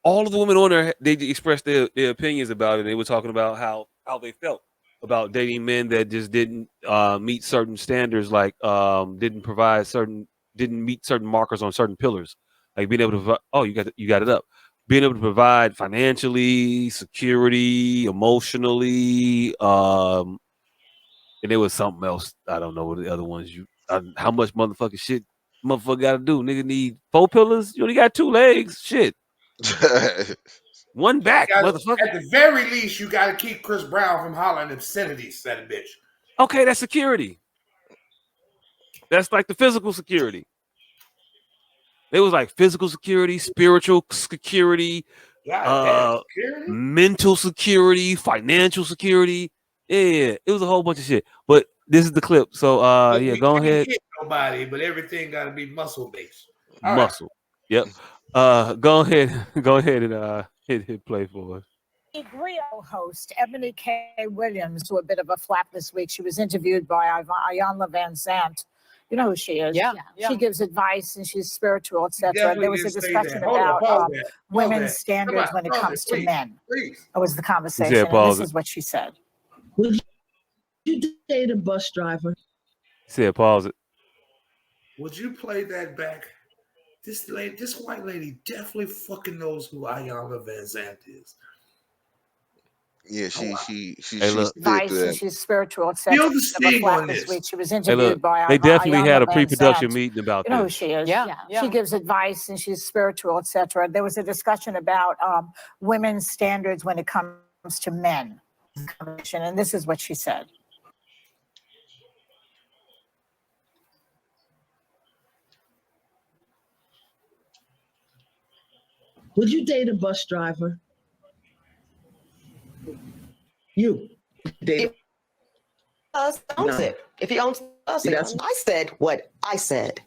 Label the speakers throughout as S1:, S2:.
S1: all of the women on there, they expressed their opinions about it. They were talking about how they felt about dating men that just didn't meet certain standards, like didn't meet certain markers on certain pillars, like being able to oh, you got it up, being able to provide financially, security, emotionally, and there was something else. I don't know what the other ones how much motherfucking shit motherfucker got to do. Nigga need 4 pillars. You only got 2 legs. Shit. One back, motherfucker.
S2: At the very least, you got to keep Chris Brown from hollering obscenities at a bitch.
S1: Okay, that's security. That's like the physical security. It was like physical security, spiritual security,
S2: security?
S1: mental security, financial security. Yeah, it was a whole bunch of shit. But this is the clip. So yeah, go ahead.
S2: Hit nobody, but everything got to be muscle based.
S1: Muscle. Right. Yep. Go ahead. Go ahead and hit play for us.
S3: Griot host Eboni K. Williams to a bit of a flap this week. She was interviewed by Iyanla Vanzant. You know who she is.
S4: Yeah.
S3: She gives advice and she's spiritual, etc. There was a discussion about women's standards when it comes to men. That was the conversation. And this is what she said.
S5: Would you date a bus driver?
S1: Said pause it.
S2: Would you play that back? This white lady definitely fucking knows who Iyanla Vanzant is.
S6: Yeah, she's
S3: she's spiritual, etc. She was interviewed by
S1: they definitely had a pre-production meeting about
S3: this. You know who she is.
S4: Yeah.
S3: She gives advice and she's spiritual, etc. There was a discussion about women's standards when it comes to men. And this is what she said.
S5: Would you date a bus driver? You date
S7: owns it. If he owns us, I said what I said.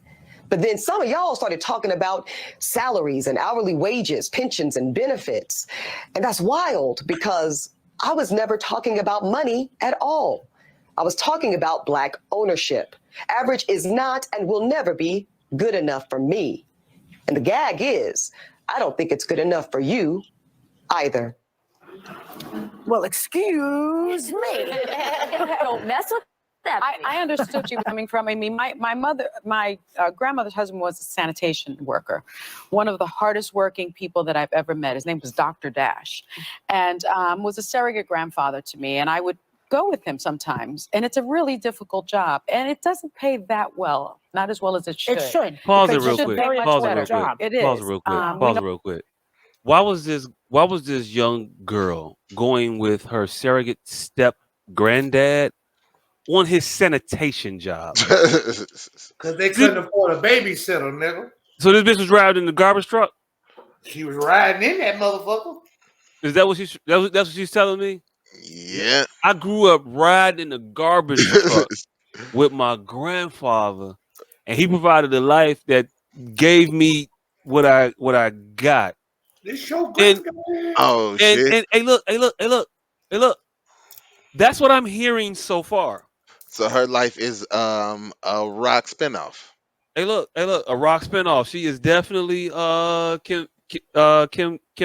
S7: But then some of y'all started talking about salaries and hourly wages, pensions and benefits. And that's wild because I was never talking about money at all. I was talking about Black ownership. Average is not and will never be good enough for me. And the gag is, I don't think it's good enough for you either.
S3: Well, excuse me.
S4: Don't mess with that. I understood you coming from. I mean, my grandmother's husband was a sanitation worker, one of the hardest working people that I've ever met. His name was Dr. Dash, and was a surrogate grandfather to me. And I would go with him sometimes, and it's a really difficult job, and it doesn't pay that well, not as well as it should.
S3: It should.
S1: Pause it real quick.
S4: Pause it real quick.
S1: It is. Pause it real quick. Pause it real quick. Why was this young girl going with her surrogate step granddad on his sanitation job?
S2: Because they couldn't afford a babysitter, nigga.
S1: So this bitch was riding in the garbage truck?
S2: She was riding in that motherfucker.
S1: Is that what that's what she's telling me?
S6: Yeah.
S1: I grew up riding in the garbage truck with my grandfather, and he provided a life that gave me what I got.
S2: This show
S6: shit.
S1: And hey look. That's what I'm hearing so far.
S6: So her life is a rock spinoff.
S1: Hey look, a rock spinoff. She is definitely Kim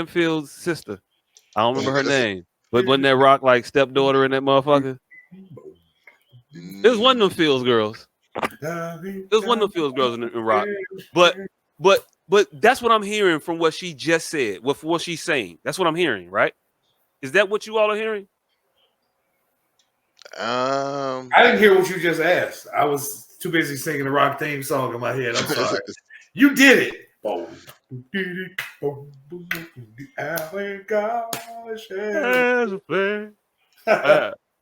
S1: Field's sister. I don't remember her name. But wasn't that rock like stepdaughter in that motherfucker? It was one of them Fields girls. It was one of them Fields girls in rock. But that's what I'm hearing from what she just said. What she's saying. That's what I'm hearing, right? Is that what you all are hearing?
S2: I didn't hear what you just asked. I was too busy singing the rock theme song in my head. I'm sorry. You did it.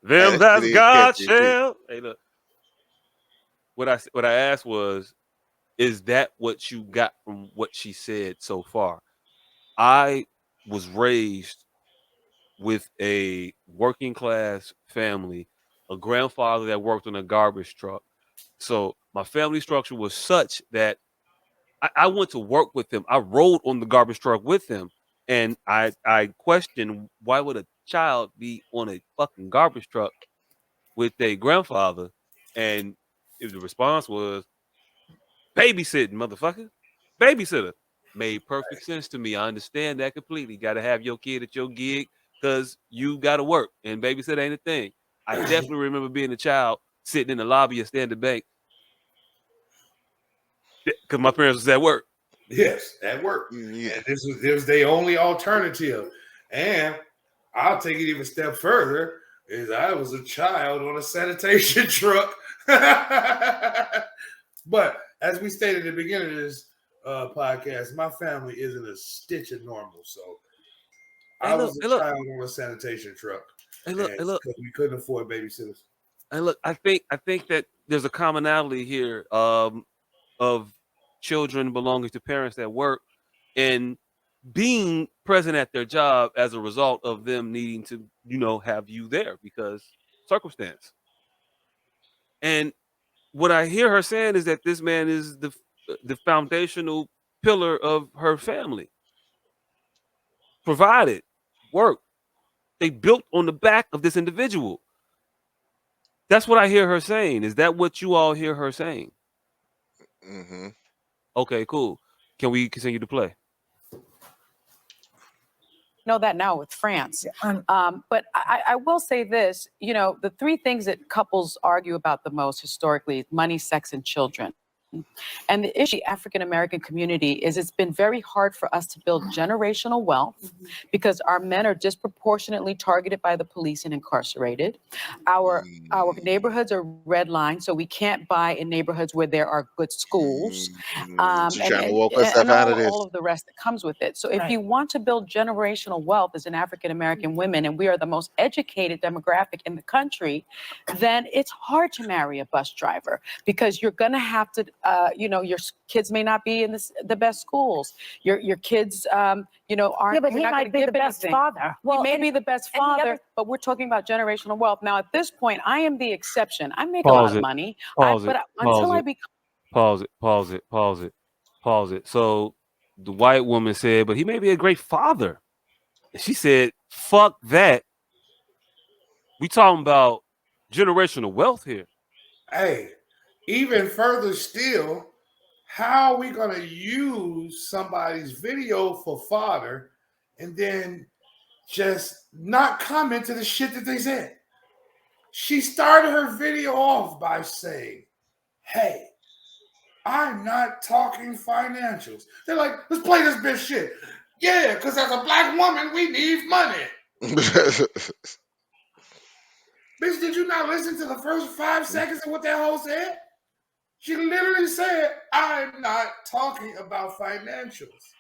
S1: Them that's God shall. Hey, look. What I asked was, is that what you got from what she said so far? I was raised with a working class family, a grandfather that worked on a garbage truck. So my family structure was such that I went to work with him. I rode on the garbage truck with him. And I questioned, why would a child be on a fucking garbage truck with a grandfather? And the response was, babysitting, motherfucker. Babysitter. Made perfect sense to me. I understand that completely. Got to have your kid at your gig because you got to work, and babysit ain't a thing. I definitely remember being a child sitting in the lobby of Standard Bank because my parents was at work.
S2: Yes, at work.
S6: Yeah.
S2: And this was their only alternative. And I'll take it even a step further, is I was a child on a sanitation truck. But as we stated at the beginning of this podcast, my family isn't a stitch of normal. So I was a child on a sanitation truck.
S1: Hey, look,
S2: we couldn't afford babysitters.
S1: And look, I think that there's a commonality here of children belonging to parents that work and being present at their job as a result of them needing to, have you there because circumstance. And what I hear her saying is that this man is the foundational pillar of her family. Provided, work. They built on the back of this individual. That's what I hear her saying. Is that what you all hear her saying?
S6: Mm-hmm.
S1: Okay, cool. Can we continue to play?
S4: Know that now with France. But I will say this, the three things that couples argue about the most historically: money, sex, and children. And the issue African-American community is it's been very hard for us to build generational wealth because our men are disproportionately targeted by the police and incarcerated. Our neighborhoods are redlined, so we can't buy in neighborhoods where there are good schools.
S6: Trying to walk herself out of this.
S4: All of the rest that comes with it. So if you want to build generational wealth as an African-American women, and we are the most educated demographic in the country, then it's hard to marry a bus driver because you're going to have to your kids may not be in the best schools. Your kids, aren't.
S3: Yeah, but he might be the best father.
S4: Well, he may be the best father, but we're talking about generational wealth. Now, at this point, I am the exception. I make a lot of money. Pause
S1: it. So the white woman said, but he may be a great father. And she said, fuck that. We talking about generational wealth here.
S2: Hey, even further still, how are we going to use somebody's video for fodder and then just not comment to the shit that they said? She started her video off by saying, hey, I'm not talking financials. They're like, let's play this bitch shit. Yeah, because as a black woman, we need money. Bitch, did you not listen to the first 5 seconds of what that hoe said? She literally said, I'm not talking about financials.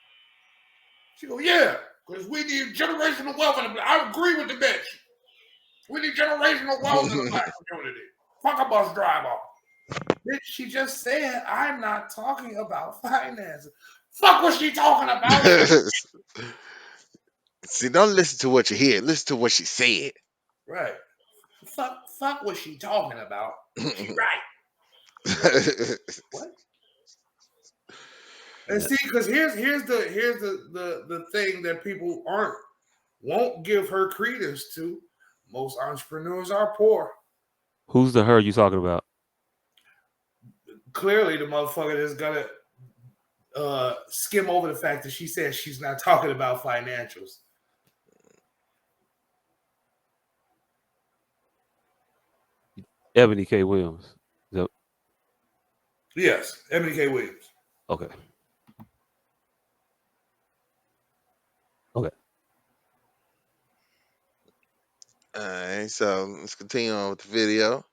S2: She go, yeah, because we need generational wealth in the black. I agree with the bitch. We need generational wealth in the black community. Fuck a bus driver. Bitch, she just said, I'm not talking about finances. Fuck what she talking about.
S6: See, don't listen to what you hear. Listen to what she said.
S2: Right. Fuck what she talking about. She right. What? And see, because here's the thing that people won't give her credence to. Most entrepreneurs are poor.
S1: Who's the her you talking about?
S2: Clearly, the motherfucker is gonna skim over the fact that she says she's not talking about financials.
S1: Eboni K. Williams.
S2: Yes, Eboni K. Williams.
S1: Okay.
S6: All right, so let's continue on with the video.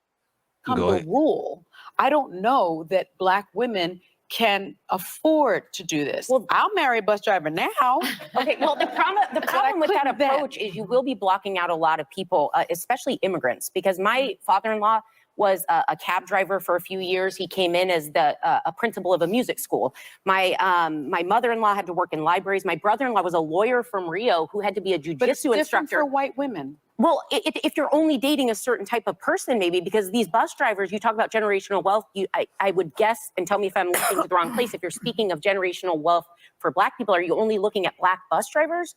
S4: The rule. I don't know that black women can afford to do this. Well, I'll marry a bus driver now.
S8: Okay, well, the problem with that approach is you will be blocking out a lot of people, especially immigrants, because my father-in-law was a cab driver for a few years. He came in as a principal of a music school. My mother-in-law had to work in libraries. My brother-in-law was a lawyer from Rio who had to be a jiu-jitsu instructor.
S4: For white women.
S8: Well, if you're only dating a certain type of person, maybe, because these bus drivers, you talk about generational wealth, I would guess, and tell me if I'm looking to the wrong place, if you're speaking of generational wealth for black people, are you only looking at black bus drivers?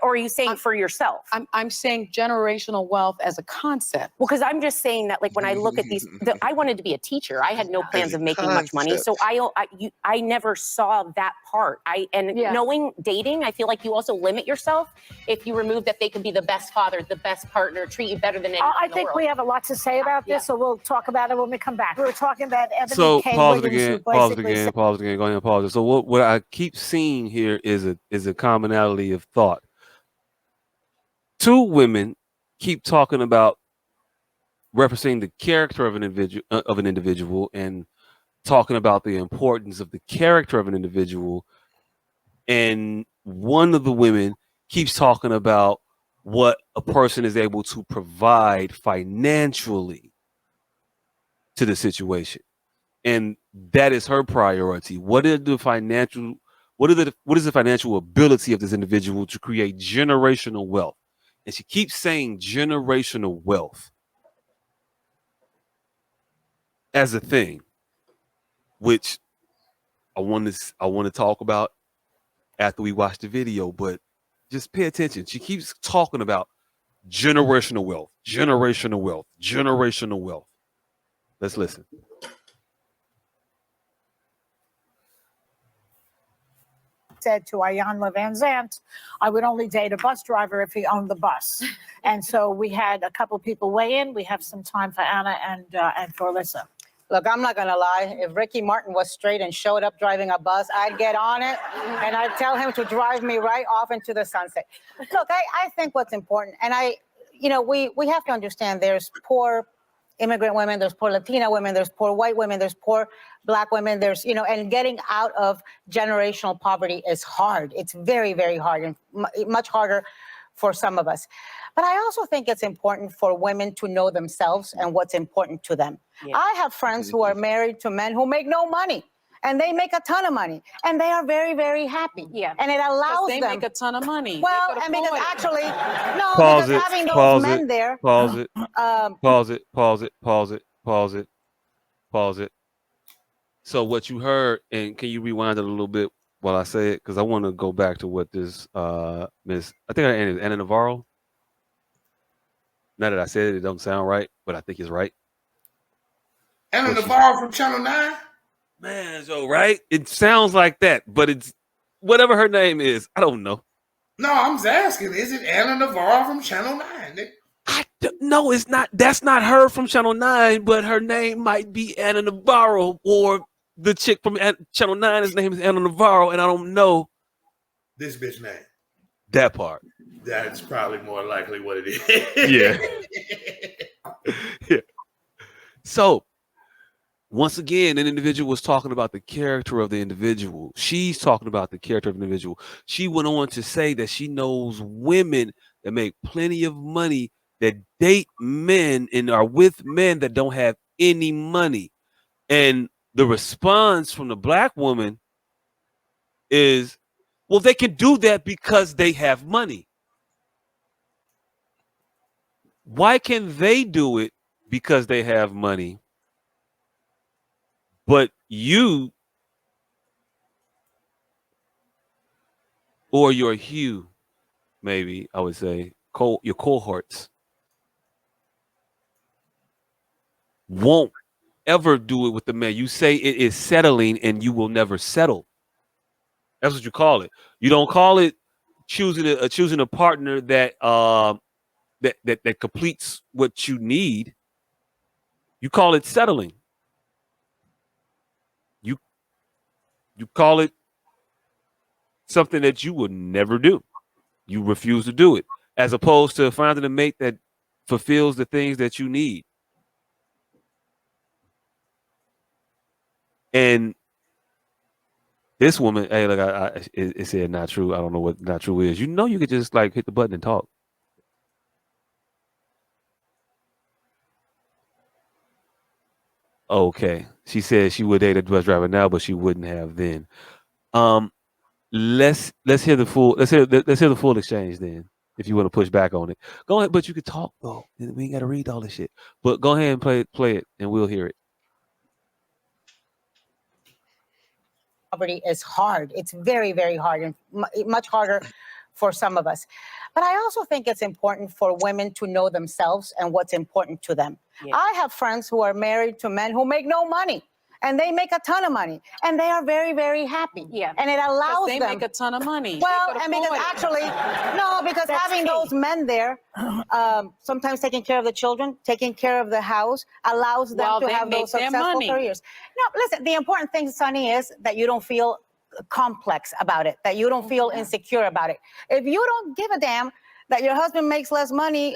S8: Or are you saying for yourself?
S4: I'm saying generational wealth as a concept.
S8: Well, because I'm just saying that, like, when I look at these, I wanted to be a teacher. I had no plans of making much money, so I never saw that part. Knowing dating, I feel like you also limit yourself if you remove that they could be the best father, the best partner, treat you better than anyone
S3: I
S8: in the
S3: think
S8: world.
S3: we have a lot to say about this, so we'll talk about it when we come back. We were talking about Eboni
S1: So
S3: K.
S1: pause it
S3: Williams,
S1: again.
S3: who
S1: Pause it
S3: basically
S1: again.
S3: said,
S1: Pause it again. Go ahead and pause it. So what I keep seeing here is a commonality of thought. Two women keep talking about referencing the character of an individual and talking about the importance of the character of an individual, and one of the women keeps talking about what a person is able to provide financially to the situation, and that is her priority. What is the financial ability of this individual to create generational wealth? And she keeps saying generational wealth as a thing, which I want to talk about after we watch the video, but just pay attention. She keeps talking about generational wealth, generational wealth, generational wealth. Let's listen.
S3: said to Iyanla Vanzant, I would only date a bus driver if he owned the bus. And so we had a couple people weigh in. We have some time for Anna and for Alyssa.
S9: Look, I'm not going to lie. If Ricky Martin was straight and showed up driving a bus, I'd get on it and I'd tell him to drive me right off into the sunset. Look, I think what's important, and we have to understand there's poor immigrant women, there's poor Latina women, there's poor white women, there's poor Black women, and getting out of generational poverty is hard. It's very, very hard, and much harder for some of us. But I also think it's important for women to know themselves and what's important to them. Yeah. I have friends who are married to men who make no money, and they make a ton of money, and they are very, very happy. Yeah. And it allows them.
S4: They make a ton of money.
S9: Well, and because actually, no,
S1: Pause
S9: because
S1: it,
S9: having those
S1: pause
S9: men
S1: it,
S9: there.
S1: Pause it. Pause it. Pause it. Pause it. Pause it. Pause it. So what you heard, and can you rewind it a little bit while I say it? Because I want to go back to what this Miss, I think her name is Anna Navarro. Now that I said it, it don't sound right, but I think it's right.
S2: Anna Navarro from Channel 9?
S1: Man, so right? It sounds like that, but it's whatever her name is. I don't know.
S2: No, I'm just asking. Is it Anna Navarro from Channel 9?
S1: No, it's not. That's not her from Channel 9, but her name might be Anna Navarro, or the chick from Channel 9. His name is Anna Navarro, and I don't know
S2: this bitch name.
S1: That part.
S2: That's probably more likely what it is.
S1: Yeah. Yeah. So, once again, an individual was talking about the character of the individual. She's talking about the character of the individual. She went on to say that she knows women that make plenty of money, that date men and are with men that don't have any money. And the response from the Black woman is, well, they can do that because they have money. Why can they do it because they have money? But you or your hue, maybe I would say, your cohorts won't ever do it with the man. You say it is settling and you will never settle. That's what you call it. You don't call it choosing a partner that that completes what you need. You call it settling. You call it something that you would never do. You refuse to do it, as opposed to finding a mate that fulfills the things that you need. And this woman, hey, look, it said not true. I don't know what not true is. You know, you could just like hit the button and talk. Okay, she said she would date a bus driver now, but she wouldn't have then. Let's hear the full full exchange then. If you want to push back on it, go ahead. But you could talk though. We ain't got to read all this shit. But go ahead and play it, and we'll hear it.
S9: Poverty is hard. It's very, very hard, and much harder for some of us. But I also think it's important for women to know themselves and what's important to them.
S8: Yeah.
S9: I have friends who are married to men who make no money. And they make a ton of money, and they are very, very happy.
S8: Yeah.
S9: And it allows
S4: They
S9: them.
S4: make a ton of money.
S9: Well, and because actually, no, because having those men there, sometimes taking care of the children, taking care of the house, allows them to have those successful careers. No, listen, the important thing, Sonny, is that you don't feel complex about it, that you don't feel insecure about it. If you don't give a damn that your husband makes less money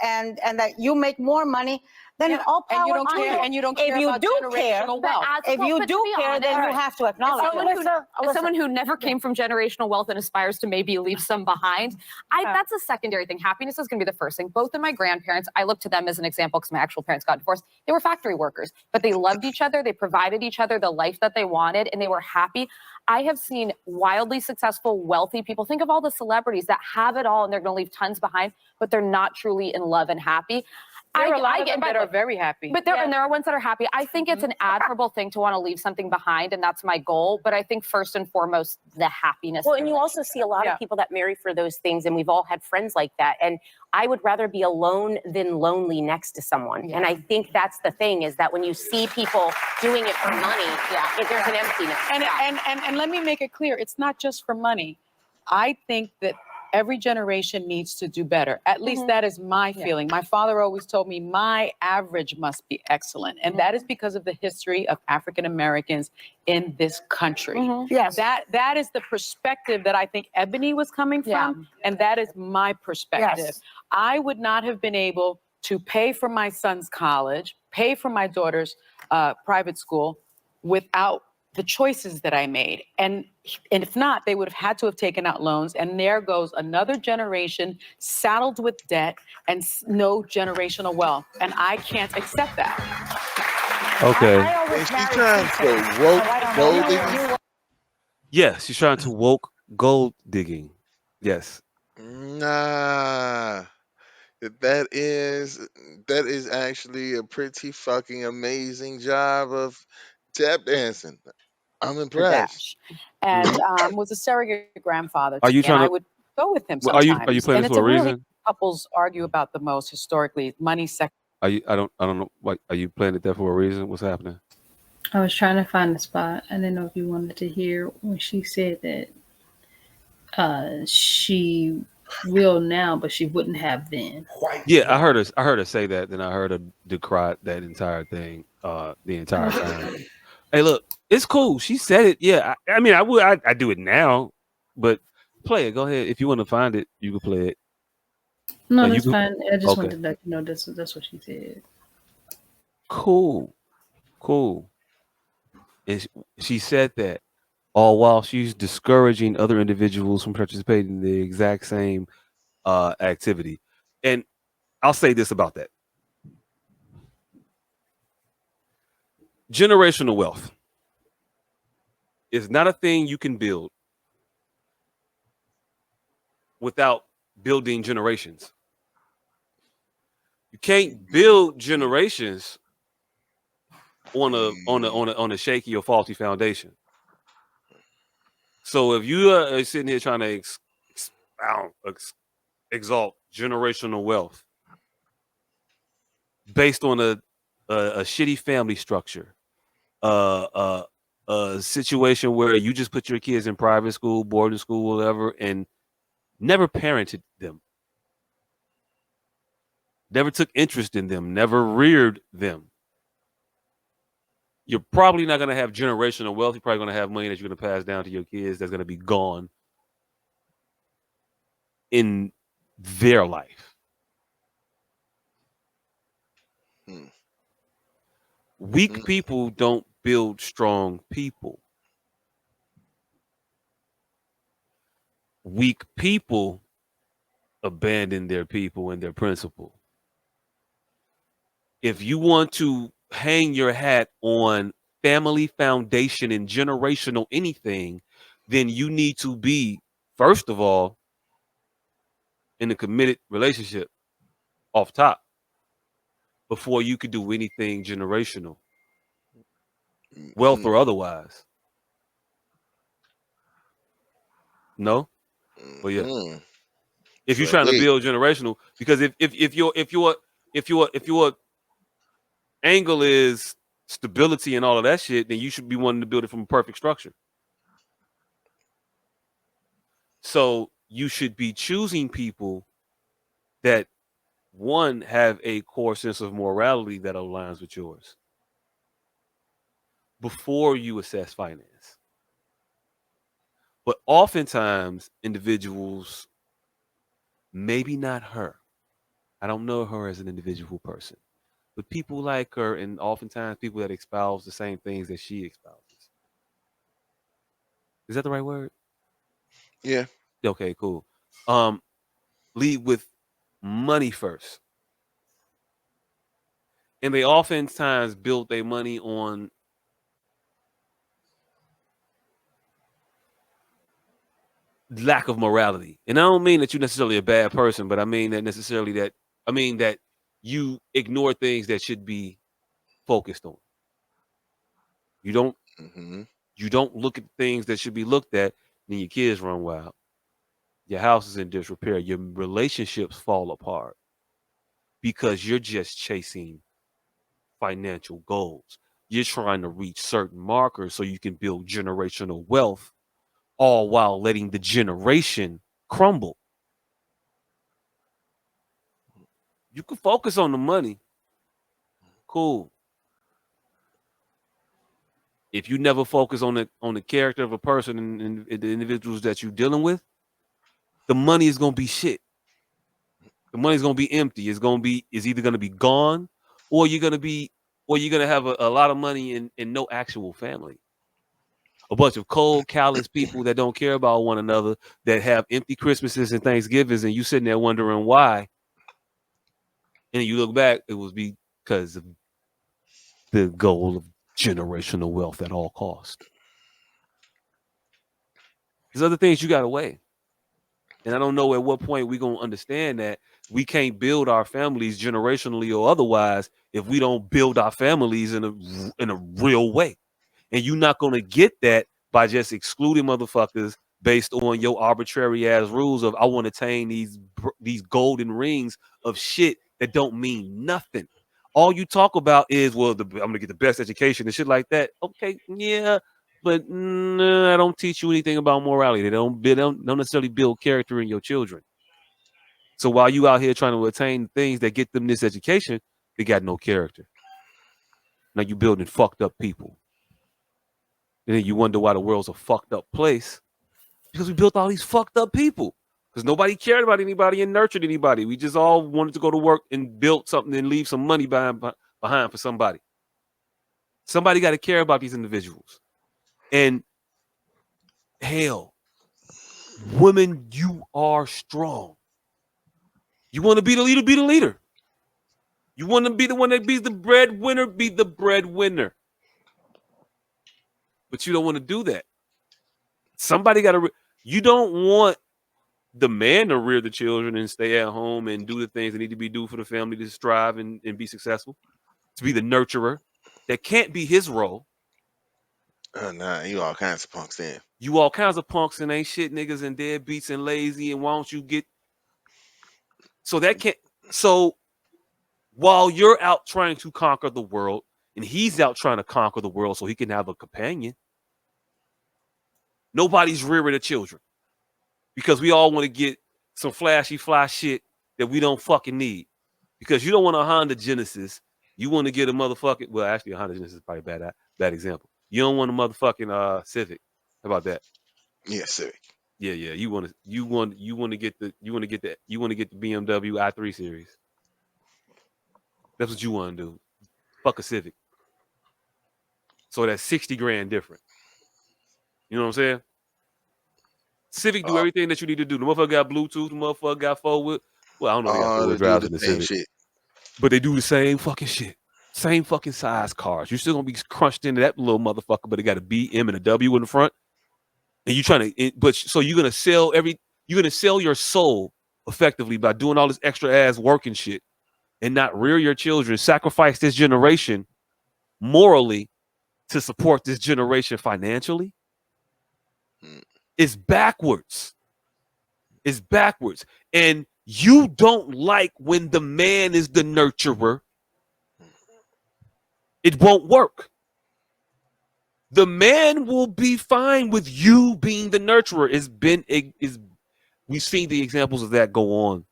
S9: and that you make more money, then all power
S4: and you don't
S9: to
S4: care,
S9: you.
S4: and you don't
S9: If
S4: care
S9: you
S4: about
S9: do care,
S4: generational wealth.
S9: if you do care, then you have to acknowledge
S8: As someone who never came from generational wealth and aspires to maybe leave some behind, that's a secondary thing. Happiness is going to be the first thing. Both of my grandparents, I look to them as an example because my actual parents got divorced. They were factory workers, but they loved each other. They provided each other the life that they wanted, and they were happy. I have seen wildly successful, wealthy people. Think of all the celebrities that have it all and they're going to leave tons behind, but they're not truly in love and happy.
S4: There are a lot of them that are very happy.
S8: But and there are ones that are happy. I think it's an admirable thing to want to leave something behind, and that's my goal. But I think first and foremost, the happiness. Well, and you also see a lot of people that marry for those things, and we've all had friends like that. And I would rather be alone than lonely next to someone. And I think that's the thing, is that when you see people doing it for money, there's an emptiness.
S4: And let me make it clear, it's not just for money. I think that every generation needs to do better. At least that is my feeling. My father always told me my average must be excellent. And that is because of the history of African Americans in this country.
S3: Yes.
S4: That is the perspective that I think Eboni was coming from. And that is my perspective.
S3: Yes.
S4: I would not have been able to pay for my son's college, pay for my daughter's private school without the choices that I made. And if not, they would have had to have taken out loans. And there goes another generation saddled with debt and no generational wealth. And I can't accept that.
S1: Okay.
S6: Is she trying to woke gold digging?
S1: Yes, she's trying to woke gold digging. Yes.
S6: Nah. That is actually a pretty fucking amazing job of tap dancing. I'm impressed.
S4: And was a surrogate grandfather.
S1: Are you
S4: to me,
S1: trying
S4: and I
S1: to-
S4: would go with him
S1: Well,
S4: sometimes.
S1: are you playing
S4: and
S1: this
S4: it's
S1: for a
S4: really
S1: reason?
S4: couples argue about the most historically, money, sex.
S1: I don't know. Like, are you playing it there for a reason? What's happening?
S10: I was trying to find the spot. I didn't know if you wanted to hear when she said that she will now, but she wouldn't have then.
S1: Yeah, I heard her say that. Then I heard her decry that entire thing. The entire time. Hey, look, it's cool. She said it. Yeah, I mean, I do it now, but play it. Go ahead. If you want to find it, you can play it.
S10: No, that's fine. I just
S1: Okay.
S10: wanted to let you know that's what she said.
S1: Cool. And she said that all while she's discouraging other individuals from participating in the exact same activity. And I'll say this about that. Generational wealth is not a thing you can build without building generations. You can't build generations on a shaky or faulty foundation. So if you are sitting here trying to exalt generational wealth based on a shitty family structure, a situation where you just put your kids in private school, boarding school, whatever, and never parented them, never took interest in them, never reared them, you're probably not going to have generational wealth. You're probably going to have money that you're going to pass down to your kids that's going to be gone in their life. Weak people don't build strong people. Weak people abandon their people and their principle. If you want to hang your hat on family foundation and generational anything, then you need to be, first of all, in a committed relationship off top before you could do anything generational, wealth or otherwise. No? But yeah,
S6: Mm.
S1: if you're
S6: So
S1: trying to
S6: hey,
S1: build generational, because if your angle is stability and all of that shit, then you should be wanting to build it from a perfect structure. So you should be choosing people that, one, have a core sense of morality that aligns with yours before you assess finance. But oftentimes, individuals, maybe not her, I don't know her as an individual person, but people like her, and oftentimes people that espouse the same things that she espouses. Is that the right word?
S6: yeah.
S1: Okay, cool. Um, Lead with money first. And they oftentimes build their money on lack of morality. And I don't mean that you're necessarily a bad person, but I mean that you ignore things that should be focused on. You don't
S6: Mm-hmm.
S1: you don't look at things that should be looked at, then your kids run wild. Your house is in disrepair. Your relationships fall apart because you're just chasing financial goals. You're trying to reach certain markers so you can build generational wealth, all while letting the generation crumble. You can focus on the money. Cool. If you never focus on the character of a person and the individuals that you're dealing with, the money is gonna be shit. The money's gonna be empty. It's either gonna be gone, or you're gonna have a lot of money and no actual family. A bunch of cold, callous people that don't care about one another, that have empty Christmases and Thanksgivings, and you sitting there wondering why. And you look back, it was because of the goal of generational wealth at all cost. There's other things you gotta weigh. And I don't know at what point we're gonna understand that we can't build our families generationally or otherwise if we don't build our families in a real way. And you're not gonna get that by just excluding motherfuckers based on your arbitrary ass rules of I want to attain these golden rings of shit that don't mean nothing. All you talk about is, well, I'm gonna get the best education and shit like that. Okay, yeah, but I don't teach you anything about morality. They don't necessarily build character in your children. So while you out here trying to attain things that get them this education, they got no character. Now you building fucked up people. And then you wonder why the world's a fucked up place, because we built all these fucked up people. Because nobody cared about anybody and nurtured anybody. We just all wanted to go to work and build something and leave some money behind for somebody. Somebody got to care about these individuals. And hell, women, you are strong. You want to be the leader, be the leader. You want to be the one that be the breadwinner, be the breadwinner. But you don't want to do that. Somebody got to. You don't want the man to rear the children and stay at home and do the things that need to be done for the family to strive and be successful, to be the nurturer. That can't be his role.
S6: Nah, you all kinds of punks then.
S1: You all kinds of punks and ain't shit niggas and deadbeats and lazy, and why don't you get so that can't so while you're out trying to conquer the world and he's out trying to conquer the world so he can have a companion, nobody's rearing the children. Because we all want to get some flashy fly shit that we don't fucking need. Because you don't want a Honda Genesis. You want to get a motherfucking, well, actually a Honda Genesis is probably a bad example. You don't want a motherfucking Civic. How about that?
S6: Yeah, Civic.
S1: Yeah. You want to get the BMW i3 series. That's what you want to do. Fuck a Civic. So that's 60 grand different. You know what I'm saying? Civic do everything that you need to do. The motherfucker got Bluetooth. The motherfucker got four-wheel. Well, I don't know if they got
S6: All
S1: four-wheel
S6: to do
S1: drives
S6: the
S1: in the
S6: same
S1: Civic.
S6: shit.
S1: But they do the same fucking shit. Same fucking size cars. You're still gonna be crunched into that little motherfucker, but it got a B, M, and a W in the front. And you trying to, so you're gonna sell your soul effectively by doing all this extra ass work and shit, and not rear your children, sacrifice this generation morally to support this generation financially. It's backwards. It's backwards. And you don't like when the man is the nurturer. It won't work. The man will be fine with you being the nurturer. We've seen the examples of that go on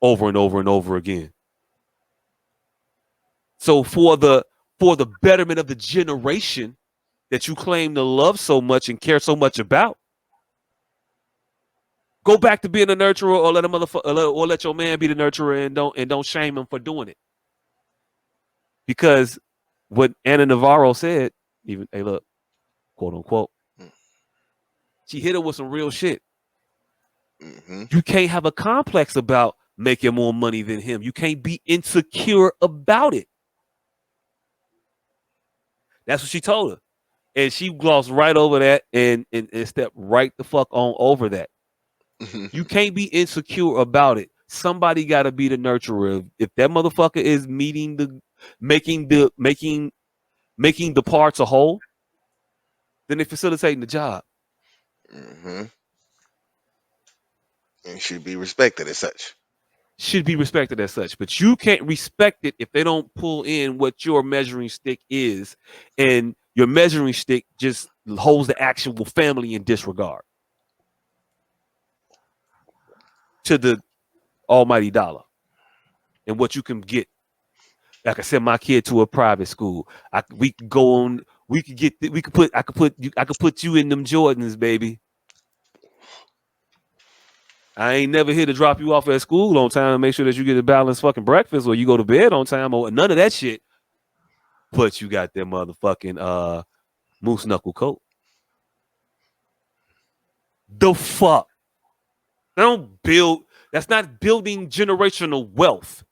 S1: over and over and over again. So for the betterment of the generation that you claim to love so much and care so much about, go back to being a nurturer, or let your man be the nurturer, and don't shame him for doing it. Because what Anna Navarro said, even, hey, look, quote unquote, she hit her with some real shit.
S6: Mm-hmm.
S1: You can't have a complex about making more money than him. You can't be insecure about it. That's what she told her. And she glossed right over that and stepped right the fuck on over that. You can't be insecure about it. Somebody got to be the nurturer. If that motherfucker is making the parts a whole, then they're facilitating the job.
S6: Mm-hmm. And should be respected as such.
S1: Should be respected as such, but you can't respect it if they don't pull in what your measuring stick is, and your measuring stick just holds the actual family in disregard to the almighty dollar and what you can get. Like I send my kid to a private school. We could go on. I could put you in them Jordans, baby. I ain't never here to drop you off at school on time and make sure that you get a balanced fucking breakfast, or you go to bed on time, or none of that shit. But you got that motherfucking moose knuckle coat. The fuck? That's not building generational wealth.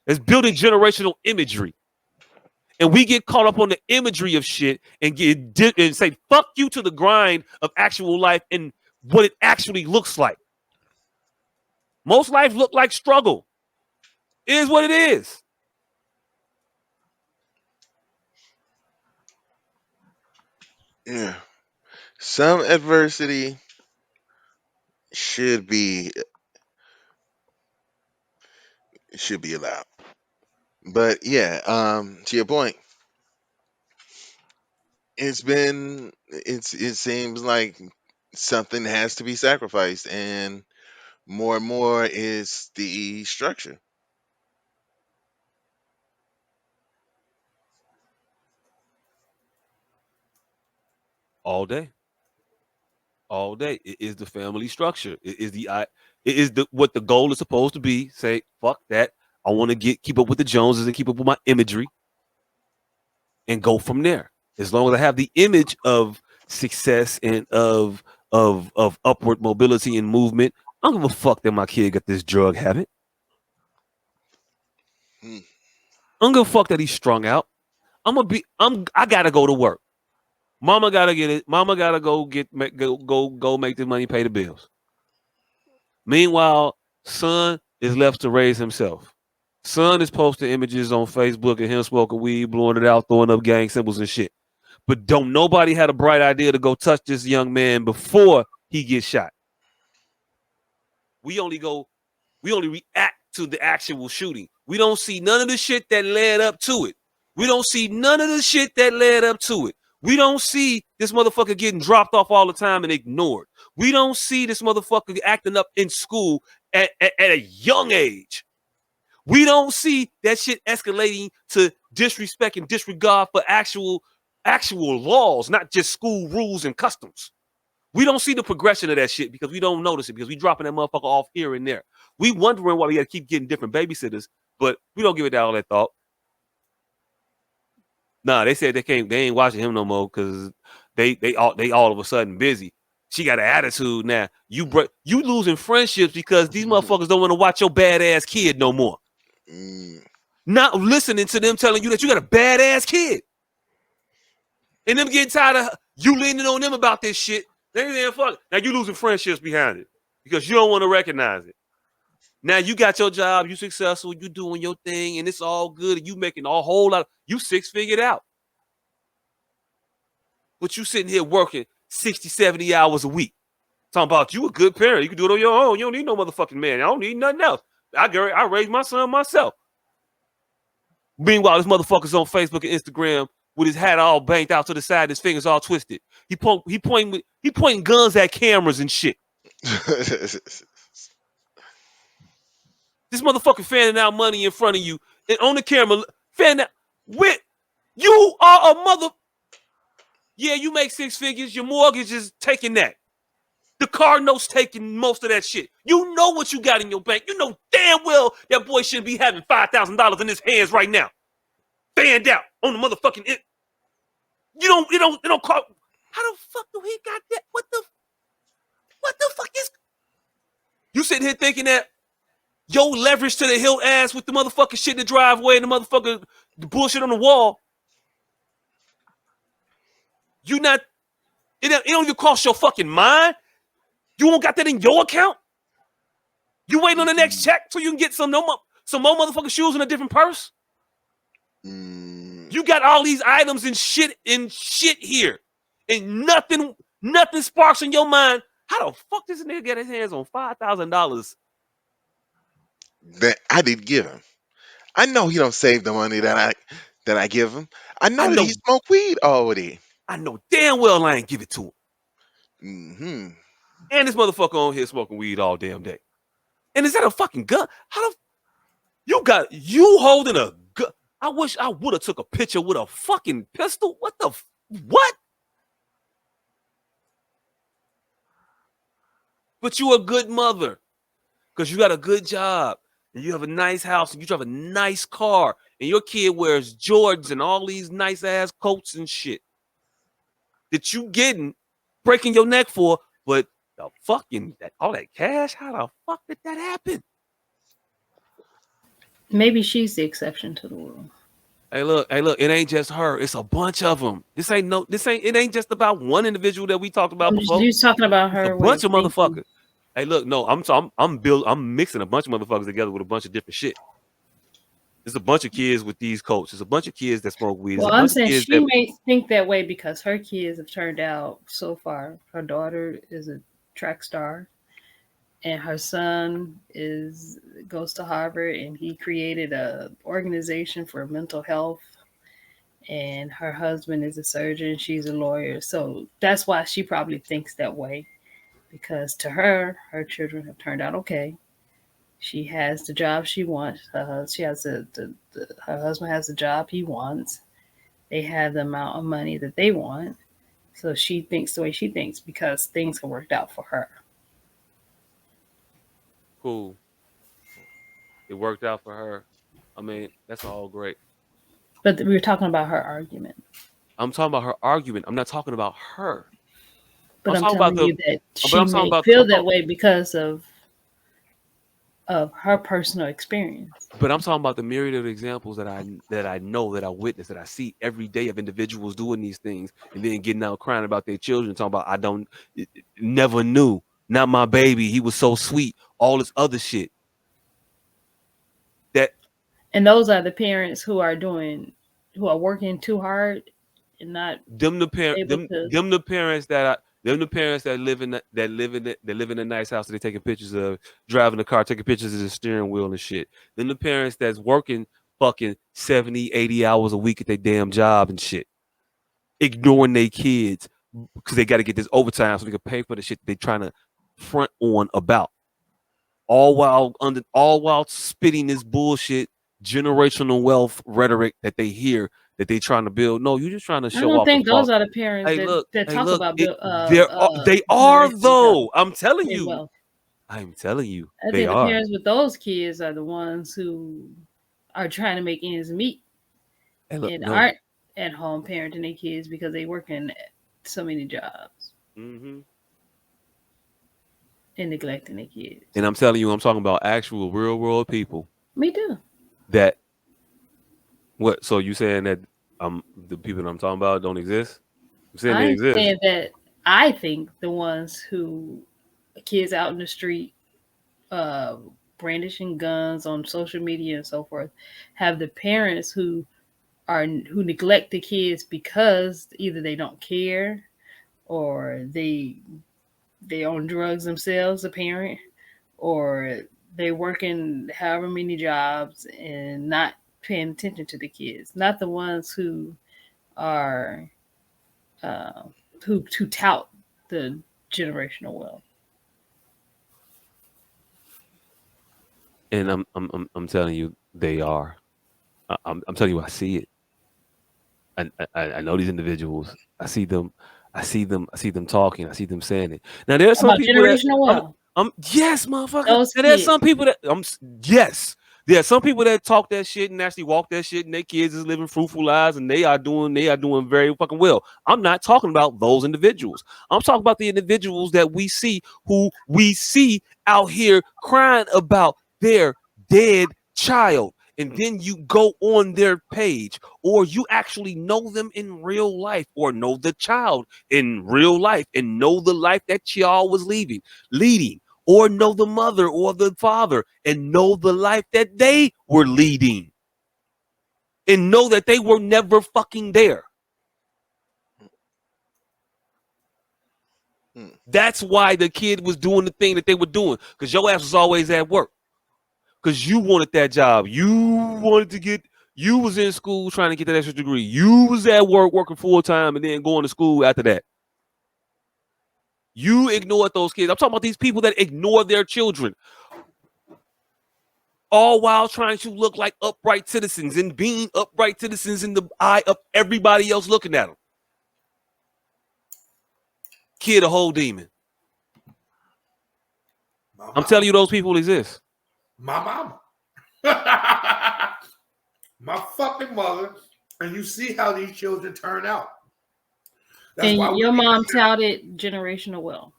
S1: It's building generational imagery. And we get caught up on the imagery of shit and say fuck you to the grind of actual life and what it actually looks like. Most life look like struggle. It is what it is.
S6: Yeah. Some adversity should be allowed. But yeah, to your point, it seems like something has to be sacrificed, and more is the structure.
S1: All day. All day. It is the family structure. It is what the goal is supposed to be. Say, fuck that. I want to keep up with the Joneses and keep up with my imagery and go from there. As long as I have the image of success and of upward mobility and movement, I don't give a fuck that my kid got this drug habit. I don't give a fuck that he's strung out. I gotta go to work. Mama gotta get it. Mama gotta go make the money, pay the bills. Meanwhile, son is left to raise himself. Son is posting images on Facebook of him smoking weed, blowing it out, throwing up gang symbols and shit. But don't nobody had a bright idea to go touch this young man before he gets shot. We only react to the actual shooting. We don't see none of the shit that led up to it. We don't see none of the shit that led up to it. We don't see this motherfucker getting dropped off all the time and ignored. We don't see this motherfucker acting up in school at a young age. We don't see that shit escalating to disrespect and disregard for actual laws, not just school rules and customs. We don't see the progression of that shit because we don't notice it, because we dropping that motherfucker off here and there. We wondering why we gotta keep getting different babysitters, but we don't give it all that thought. Nah, they said they ain't watching him no more because they all of a sudden busy. She got an attitude now. You losing friendships because these motherfuckers don't want to watch your badass kid no more. Not listening to them telling you that you got a badass kid. And them getting tired of you leaning on them about this shit. They fuck. Now you losing friendships behind it because you don't want to recognize it. Now you got your job, you successful, you doing your thing, and it's all good, and you making a whole lot. You six-figured out. But you sitting here working 60, 70 hours a week Talking about you a good parent. You can do it on your own. You don't need no motherfucking man. I don't need nothing else. I raised my son myself. Meanwhile, this motherfucker's on Facebook and Instagram with his hat all banked out to the side, his fingers all twisted. He pointing guns at cameras and shit. This motherfucker fanning out money in front of you and on the camera, fanning out with you are a mother. Yeah, you make 6 figures. Your mortgage is taking that. The car note's taking most of that shit. You know what you got in your bank. You know damn well that boy shouldn't be having $5,000 in his hands right now. Fanned out on the motherfucking. You don't call. How the fuck do he got that? What the fuck is? You sitting here thinking that yo leverage to the hilt ass with the motherfucking shit in the driveway and the motherfucker the bullshit on the wall. You not. It don't even cost your fucking mind. You won't got that in your account. You waiting on the next check so you can get some more motherfucking shoes in a different purse. You got all these items and shit here, and nothing sparks in your mind. How the fuck does this nigga get his hands on $5,000?
S6: That I didn't give him. I know he don't save the money that I give him. I know that he smoked weed already.
S1: I know damn well I ain't give it to him.
S6: Mm-hmm.
S1: And this motherfucker on here smoking weed all damn day. And is that a fucking gun? How the you holding a gun? I wish I would have took a picture with a fucking pistol. What the what? But you a good mother because you got a good job and you have a nice house and you drive a nice car and your kid wears Jordans and all these nice ass coats and shit that you breaking your neck for, but the fucking all that cash, how the fuck did that happen?
S10: Maybe she's the exception to the rule.
S1: Hey, look, it ain't just her. It's a bunch of them. It ain't just about one individual that we talked about before.
S10: You're talking about her.
S1: It's a bunch of motherfuckers. Hey, look, no, I'm mixing a bunch of motherfuckers together with a bunch of different shit. There's a bunch of kids with these coats. There's a bunch of kids that smoke weed.
S10: Well, I'm saying she may think that way because her kids have turned out so far. Her daughter is a track star, and her son goes to Harvard, and he created a organization for mental health. And her husband is a surgeon. She's a lawyer. So that's why she probably thinks that way, because to her children have turned out okay. She has the job she wants. Her husband has the job he wants. They have the amount of money that they want. So she thinks the way she thinks because things have worked out for her.
S1: Cool. It worked out for her. I mean, that's all great.
S10: But we were talking about her argument.
S1: I'm talking about her argument. I'm not talking about her.
S10: But I'm telling you that she may feel that way because of her personal experience.
S1: But I'm talking about the myriad of examples that I know, that I witness, that I see every day of individuals doing these things and then getting out crying about their children, talking about never knew, not my baby, he was so sweet, all this other shit.
S10: And those are the parents who are working too hard and not
S1: the parents that live in a nice house that they're taking pictures of, driving the car, taking pictures of the steering wheel and shit. Then the parents that's working fucking 70, 80 hours a week at their damn job and shit, ignoring their kids because they got to get this overtime so they can pay for the shit they're trying to front on about. All while spitting this bullshit generational wealth rhetoric that they hear that they trying to build. No, you're just trying to show off.
S10: I don't think those are the parents that talk about
S1: they are though. I'm telling you.
S10: Well,
S1: I'm telling you.
S10: I think the parents with those kids are the ones who are trying to make ends meet aren't at home parenting their kids because they work in so many jobs.
S1: Mm-hmm.
S10: And neglecting their kids.
S1: And I'm telling you, I'm talking about actual real world people.
S10: Me too.
S1: That what? So you saying that the people that I'm talking about don't exist? I'm saying they exist.
S10: Saying that I think the ones who kids out in the street brandishing guns on social media and so forth have the parents who neglect the kids because either they don't care or they they on drugs themselves, a parent, or they working however many jobs and not paying attention to the kids, not the ones who are who tout the generational wealth.
S1: And I'm telling you, they are. I'm telling you, I see it. I know these individuals. I see them. I see them talking. I see them saying it. Now there are some
S10: About
S1: people that
S10: generational wealth.
S1: yes, motherfucker.
S10: Those
S1: Now there's
S10: kids.
S1: some people that yes. There are some people that talk that shit and actually walk that shit, and their kids is living fruitful lives, and they are doing very fucking well. I'm not talking about those individuals. I'm talking about the individuals that we see who we see out here crying about their dead child. And then you go on their page, or you actually know them in real life, or know the child in real life, and know the life that y'all was leading, or know the mother or the father, and know the life that they were leading, and know that they were never fucking there. That's why the kid was doing the thing that they were doing, because your ass was always at work. Because you wanted that job. You was in school trying to get that extra degree. You was at work working full time and then going to school after that. You ignored those kids. I'm talking about these people that ignore their children, all while trying to look like upright citizens and being upright citizens in the eye of everybody else looking at them. Kid a whole demon. I'm telling you, those people exist.
S2: My mama. My fucking mother. And you see how these children turn out.
S10: That's and why your mom touted generational wealth.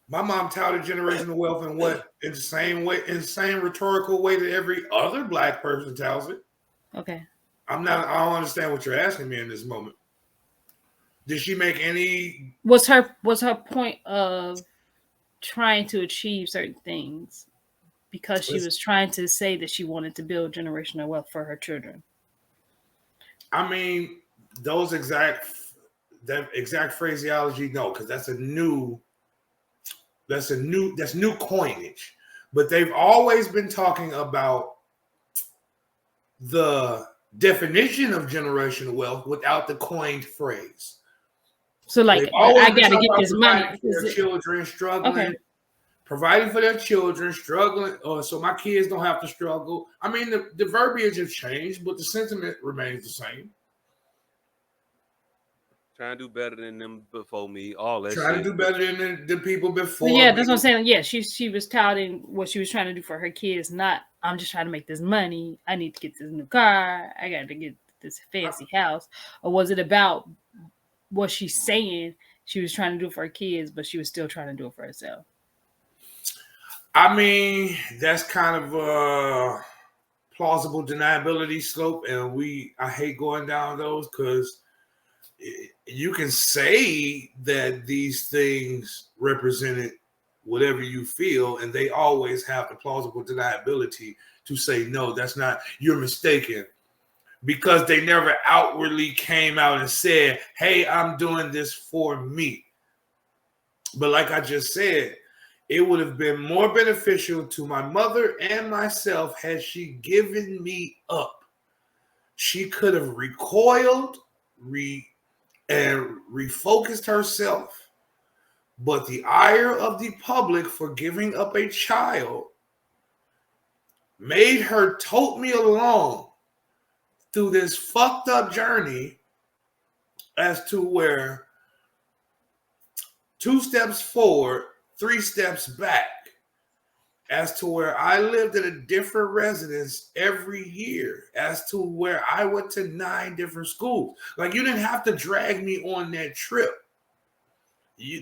S2: My mom touted generational wealth in what? In the same way, in the same rhetorical way that every other black person touts it.
S10: Okay.
S2: I don't understand what you're asking me in this moment. Did she make any?
S10: Was her point of trying to achieve certain things because she was trying to say that she wanted to build generational wealth for her children?
S2: I mean, that exact phraseology, no, because that's new coinage. But they've always been talking about the definition of generational wealth without the coined phrase.
S10: So, like, I got to get this money.
S2: Their children struggling, providing for their children, struggling, so my kids don't have to struggle. I mean, the verbiage has changed, but the sentiment remains the same.
S1: Trying to do better than them before me, all that
S2: Trying
S1: shit.
S2: to do better than the people before.
S10: Yeah, that's what I'm saying. Yeah, she was touting what she was trying to do for her kids, not I'm just trying to make this money. I need to get this new car. I got to get this fancy house. Or was it about what she's saying she was trying to do for her kids, but she was still trying to do it for herself?
S2: I mean, that's kind of a plausible deniability slope, and I hate going down those because you can say that these things represented whatever you feel, and they always have the plausible deniability to say, no, that's not, you're mistaken, because they never outwardly came out and said, hey, I'm doing this for me. But like I just said, it would have been more beneficial to my mother and myself had she given me up. She could have recoiled, and refocused herself. But the ire of the public for giving up a child made her tote me along through this fucked up journey as to where 2 steps forward, 3 steps back, as to where I lived at a different residence every year, as to where I went to 9 different schools. Like, you didn't have to drag me on that trip.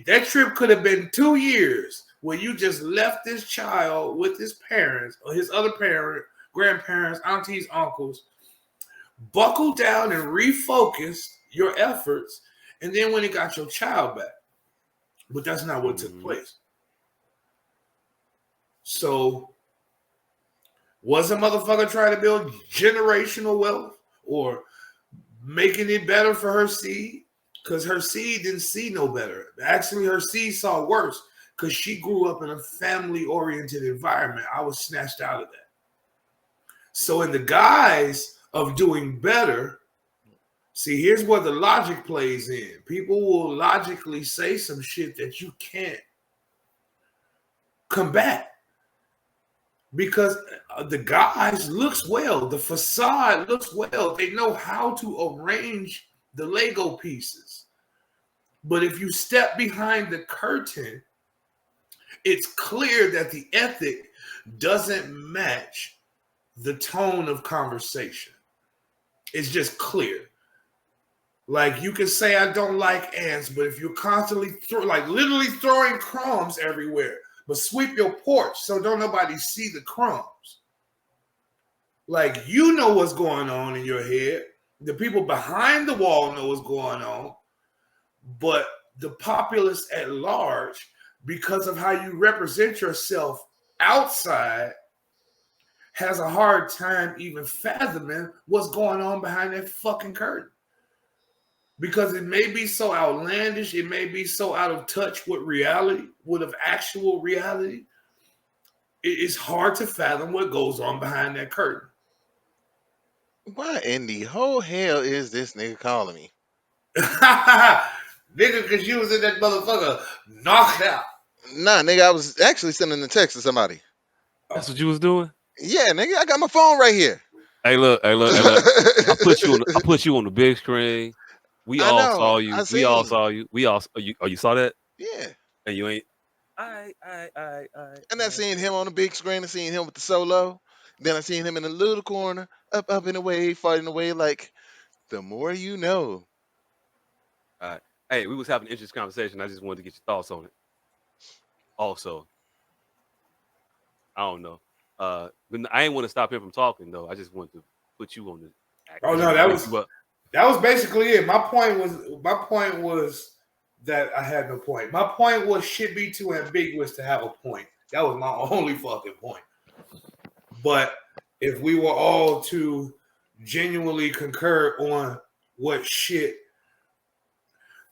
S2: That trip could have been 2 years where you just left this child with his parents or his other parent, grandparents, aunties, uncles, buckle down and refocus your efforts, and then when you got your child back. But that's not what took place. So, was a motherfucker trying to build generational wealth or making it better for her seed? Because her seed didn't see no better. Actually, her seed saw worse because she grew up in a family-oriented environment. I was snatched out of that. So in the guise of doing better, see, here's where the logic plays in. People will logically say some shit that you can't combat because the guise looks well. The facade looks well. They know how to arrange the Lego pieces. But if you step behind the curtain, it's clear that the ethic doesn't match the tone of conversation. It's just clear. Like you can say I don't like ants, but if you're constantly literally throwing crumbs everywhere, but sweep your porch so don't nobody see the crumbs. Like you know what's going on in your head. The people behind the wall know what's going on, but the populace at large, because of how you represent yourself outside, has a hard time even fathoming what's going on behind that fucking curtain. Because it may be so outlandish, it may be so out of touch with reality, with actual reality. It's hard to fathom what goes on behind that curtain.
S6: Why in the whole hell is this nigga calling me?
S2: Nigga, because you was in that motherfucker knocked out.
S6: Nah, nigga, I was actually sending a text to somebody.
S1: That's what you was doing?
S6: Yeah, nigga, I got my phone right here.
S1: Hey, look. I put you on the big screen. We
S6: I
S1: all
S6: know.
S1: saw you.
S6: I
S1: We all
S6: seen.
S1: saw you. You saw that?
S6: Yeah.
S1: And you ain't.
S6: And I seen him on the big screen. I seen him with the solo. Then I seen him in the little corner, up and away, fighting away. Like the more you know.
S1: All right. Hey, we was having an interesting conversation. I just wanted to get your thoughts on it. Also, I don't know. But I ain't want to stop him from talking though. I just wanted to put you on the.
S2: Oh no, that was basically it. My point was that I had no point. My point was shit be too ambiguous to have a point. That was my only fucking point. But if we were all to genuinely concur on what shit,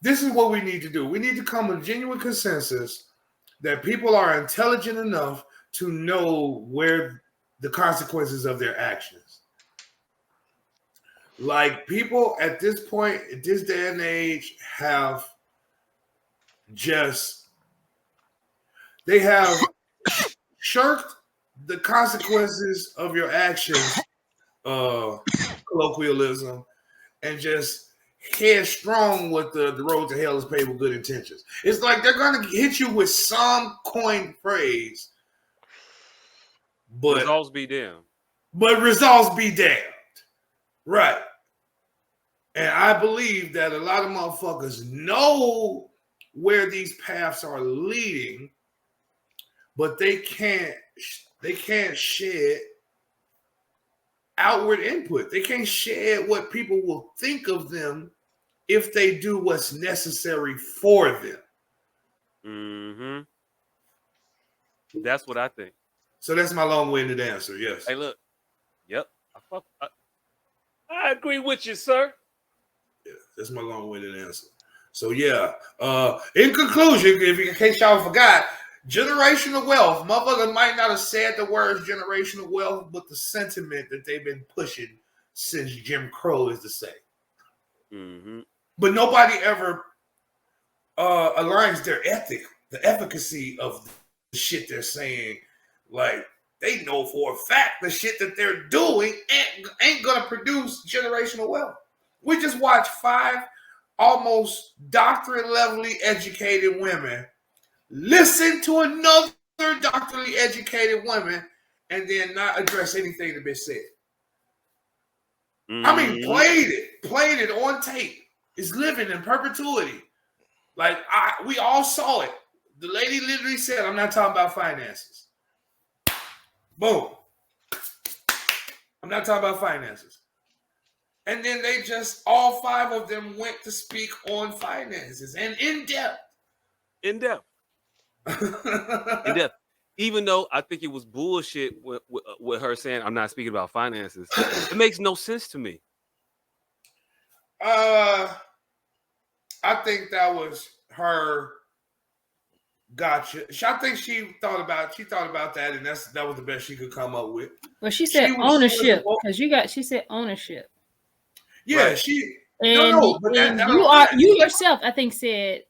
S2: this is what we need to do. We need to come to genuine consensus that people are intelligent enough to know where the consequences of their actions. Like people at this point, at this day and age, have shirked the consequences of your actions, colloquialism, and just headstrong with the road to hell is paved with good intentions. It's like they're gonna hit you with some coined phrase, but
S1: results be damned.
S2: But results be damned. Right. And I believe that a lot of motherfuckers know where these paths are leading, but they can't shed outward input. They can't shed what people will think of them if they do what's necessary for them.
S1: Mm-hmm. That's what I think.
S2: So that's my long-winded answer. Yes.
S1: Hey, look. Yep. I agree with you, sir.
S2: Yeah, that's my long-winded answer. So yeah. In conclusion, in case y'all forgot, generational wealth. Motherfuckers might not have said the words generational wealth, but the sentiment that they've been pushing since Jim Crow is the same.
S1: Mm-hmm.
S2: But nobody ever aligns their the efficacy of the shit they're saying. Like, they know for a fact the shit that they're doing ain't gonna produce generational wealth. We just watched 5 almost doctorate-levelly educated women listen to another doctorally educated woman and then not address anything that been said.
S1: Mm-hmm.
S2: I mean, played it on tape. It's living in perpetuity. Like, we all saw it. The lady literally said, I'm not talking about finances. Boom. I'm not talking about finances. And then they just, all 5 of them went to speak on finances and in depth.
S1: In depth. Even though I think it was bullshit with her saying, I'm not speaking about finances. It makes no sense to me.
S2: I I think that was her. Gotcha. I think she thought about that, and that was the best she could come up with.
S10: Well, she
S2: She
S10: said
S2: was
S10: ownership because she said ownership.
S2: yeah.
S1: Right.
S2: She
S10: And
S2: no, but
S10: and
S2: that
S10: you
S2: don't
S10: are
S2: matter.
S10: you yourself, I think, said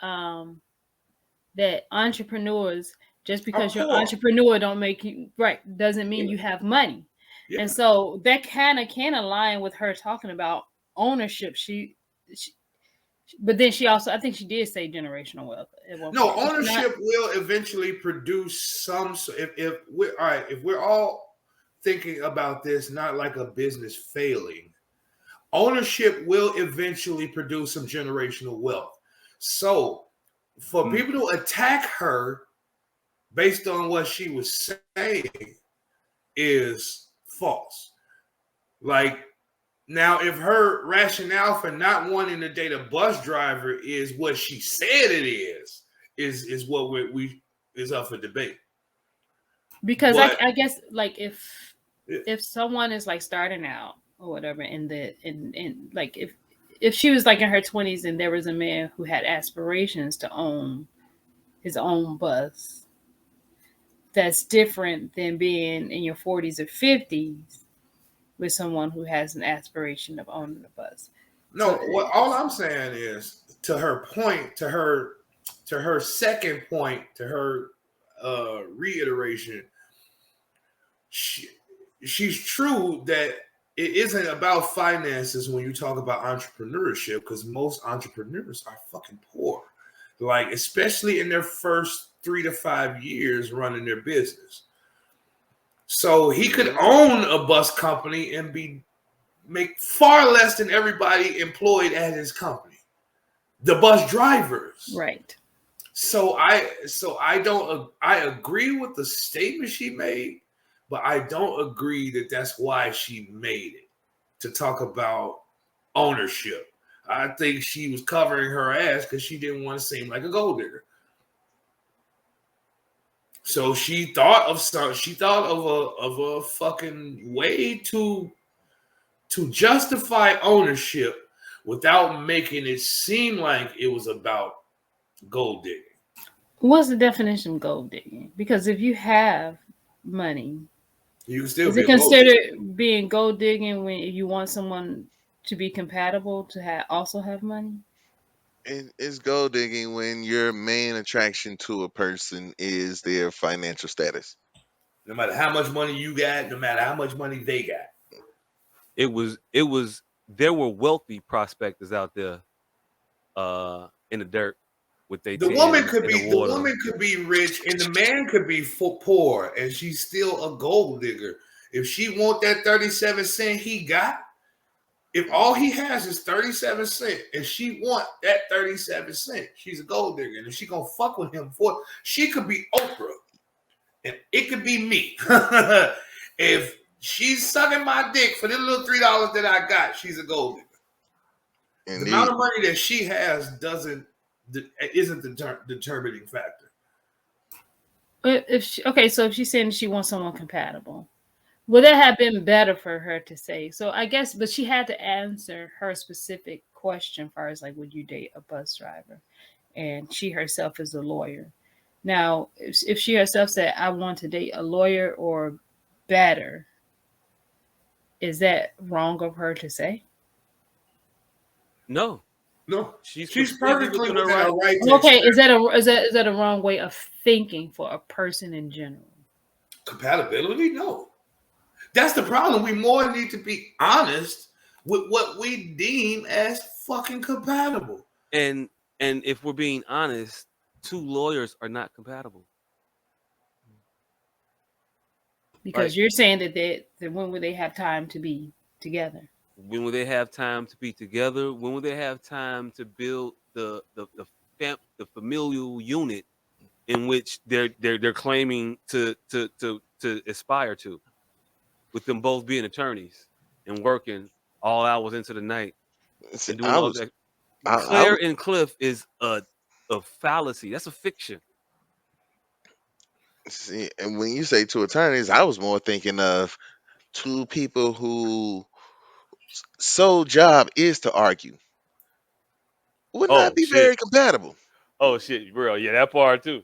S10: that entrepreneurs, just
S2: I'm
S10: because you're an
S2: poor.
S10: entrepreneur don't make you right, doesn't mean you have money.
S2: Yeah.
S10: And so that kind of can align with her talking about ownership. She but then she also, I think she did say generational wealth at one
S2: No,
S10: point. Did she not?
S2: ownership will eventually produce some. If we're all right, if we're all thinking about this not like a business failing, ownership will eventually produce some generational wealth. So, for people to attack her based on what she was saying is false. Like, now, if her rationale for not wanting to date a bus driver is what she said it is what we is up for debate.
S10: Because
S2: But
S10: I guess like if someone is like starting out or whatever in like if she was like in her 20s and there was a man who had aspirations to own his own bus, that's different than being in your 40s or 50s with someone who has an aspiration of owning a bus.
S2: no, what all I'm saying is to her point, to her second point, to her reiteration, she's true that it isn't about finances when you talk about entrepreneurship, because most entrepreneurs are fucking poor, like especially in their first 3 to 5 years running their business. So he could own a bus company and make far less than everybody employed at his company, the bus drivers.
S10: Right.
S2: So I agree with the statement she made, but I don't agree that that's why she made it, to talk about ownership. I think she was covering her ass because she didn't want to seem like a gold digger. So she thought of a fucking way to justify ownership without making it seem like it was about gold digging.
S10: What's the definition of gold digging? Because if you have money,
S2: You can still
S10: is
S2: be
S10: it
S2: a gold digger.
S10: considered being gold digging when you want someone to be compatible to also have money?
S6: It's gold digging when your main attraction to a person is their financial status.
S2: No matter how much money you got, no matter how much money they got.
S1: It was there were wealthy prospectors out there in the dirt with their
S2: The woman
S1: tins
S2: could
S1: in the
S2: be the
S1: water.
S2: woman could be rich and the man could be poor, and she's still a gold digger. If she want that 37 cent he got, if all he has is 37 cent and she want that 37 cent, she's a gold digger. And if she gonna fuck with him for, she could be Oprah and it could be me. If she's sucking my dick for the little $3 that I got, she's a gold digger.
S6: And
S2: The amount of money that she has isn't the determining factor.
S10: So if she's saying she wants someone compatible, would that have been better for her to say? So I guess, but she had to answer her specific question first, like, would you date a bus driver? And she herself is a lawyer. Now, if she herself said, I want to date a lawyer or better, is that wrong of her to say?
S1: No,
S2: No,
S1: she's
S2: she's
S1: completely
S2: perfectly
S1: within her
S2: within her
S1: right.
S2: right to
S10: Okay,
S2: express
S10: is that a wrong way of thinking for a person in general?
S2: compatibility. No, that's the problem. We more need to be honest with what we deem as fucking compatible.
S1: And if we're being honest, two lawyers are not compatible.
S10: Because
S1: Right?
S10: you're saying that when would they have time to be together?
S1: When will they have time to be together? When will they have time to build the familial unit in which they're claiming to aspire to, with them both being attorneys and working all hours into the night
S6: see,
S1: and doing all that.
S6: I
S1: Claire
S6: was
S1: and Cliff is a fallacy. That's a fiction.
S6: see, and when you say two attorneys, I was more thinking of two people who sole job is to argue. would not
S1: Oh
S6: be
S1: shit.
S6: very compatible.
S1: Oh shit, bro. Yeah, that part too.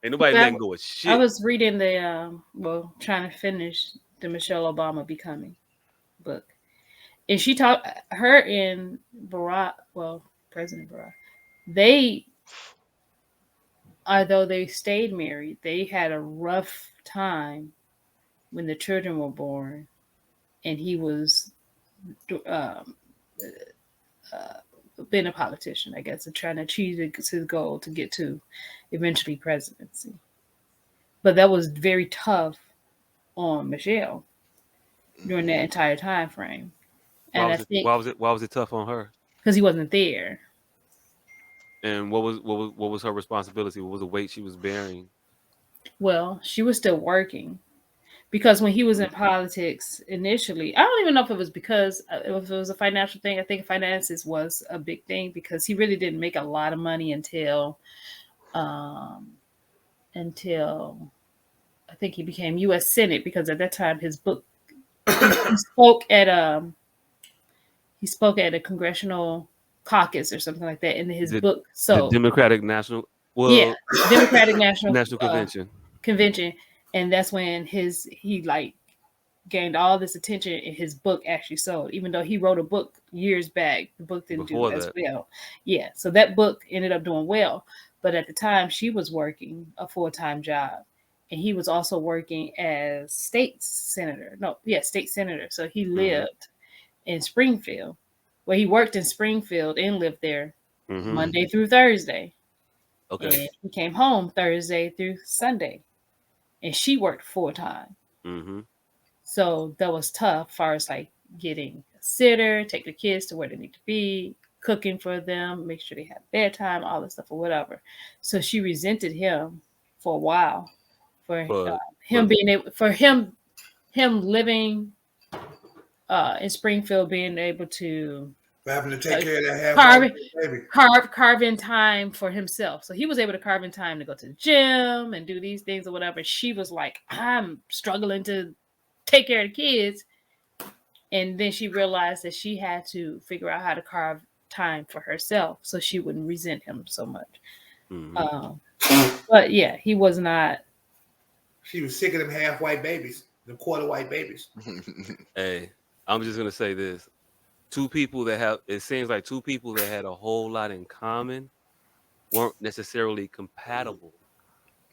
S1: Ain't nobody letting go of shit.
S10: I was reading trying to finish the Michelle Obama Becoming book. And she talked, her and President Barack, they, although they stayed married, they had a rough time when the children were born, and he was being a politician, I guess, and trying to achieve his goal to get to eventually presidency. But that was very tough on Michelle during that entire time frame. And I think
S1: why was it tough on her?
S10: because he wasn't there.
S1: And what was her responsibility? What was the weight she was bearing?
S10: Well, she was still working because when he was in politics initially, I don't even know if it was because if it was a financial thing. I think finances was a big thing because he really didn't make a lot of money until I think he became U.S. Senate, because at that time his book he spoke at a congressional caucus or something like that, and his book
S1: the Democratic National
S10: Democratic National
S1: Convention.
S10: Convention, and that's when he gained all this attention, and his book actually sold. Even though he wrote a book years back, the book didn't do as well. Yeah, so that book ended up doing well, but at the time she was working a full-time job, and he was also working as state senator. So he lived in Springfield. Well, he worked in Springfield and lived there Monday through Thursday.
S1: Okay.
S10: And he came home Thursday through Sunday, and she worked full-time. So that was tough as far as like getting a sitter, take the kids to where they need to be, cooking for them, make sure they have bedtime, all this stuff or whatever. So she resented him for a while for him living in Springfield, being able to
S2: having to take care of that baby.
S10: Carve in time for himself. So he was able to carve in time to go to the gym and do these things or whatever. She was like, I'm struggling to take care of the kids. And then she realized that she had to figure out how to carve time for herself so she wouldn't resent him so much. But yeah, he was not.
S2: She was sick of them half white babies, the quarter white babies.
S1: Hey, I'm just gonna say this. It seems like two people that had a whole lot in common weren't necessarily compatible.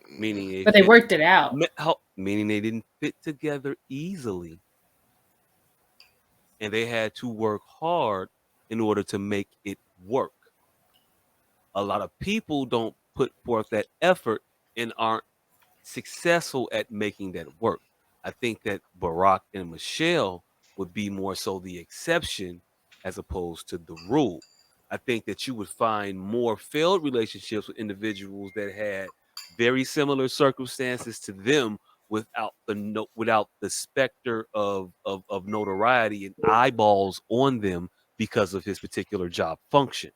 S1: Meaning
S10: they worked it out.
S1: Meaning they didn't fit together easily. And they had to work hard in order to make it work. A lot of people don't put forth that effort and aren't successful at making that work. I think that Barack and Michelle would be more so the exception as opposed to the rule. I think that you would find more failed relationships with individuals that had very similar circumstances to them without the specter of notoriety and eyeballs on them because of his particular job function.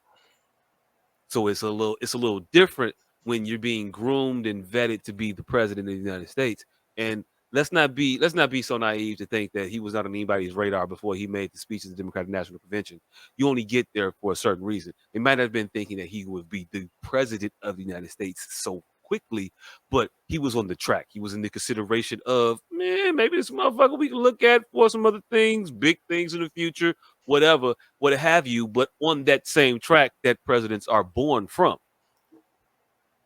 S1: So it's a little different when you're being groomed and vetted to be the president of the United States. And let's not be so naive to think that he was not on anybody's radar before he made the speech at the Democratic National Convention. You only get there for a certain reason. They might have been thinking that he would be the president of the United States so quickly, but he was on the track. He was in the consideration of, man, maybe this motherfucker we can look at for some other things, big things in the future, whatever, what have you, but on that same track that presidents are born from.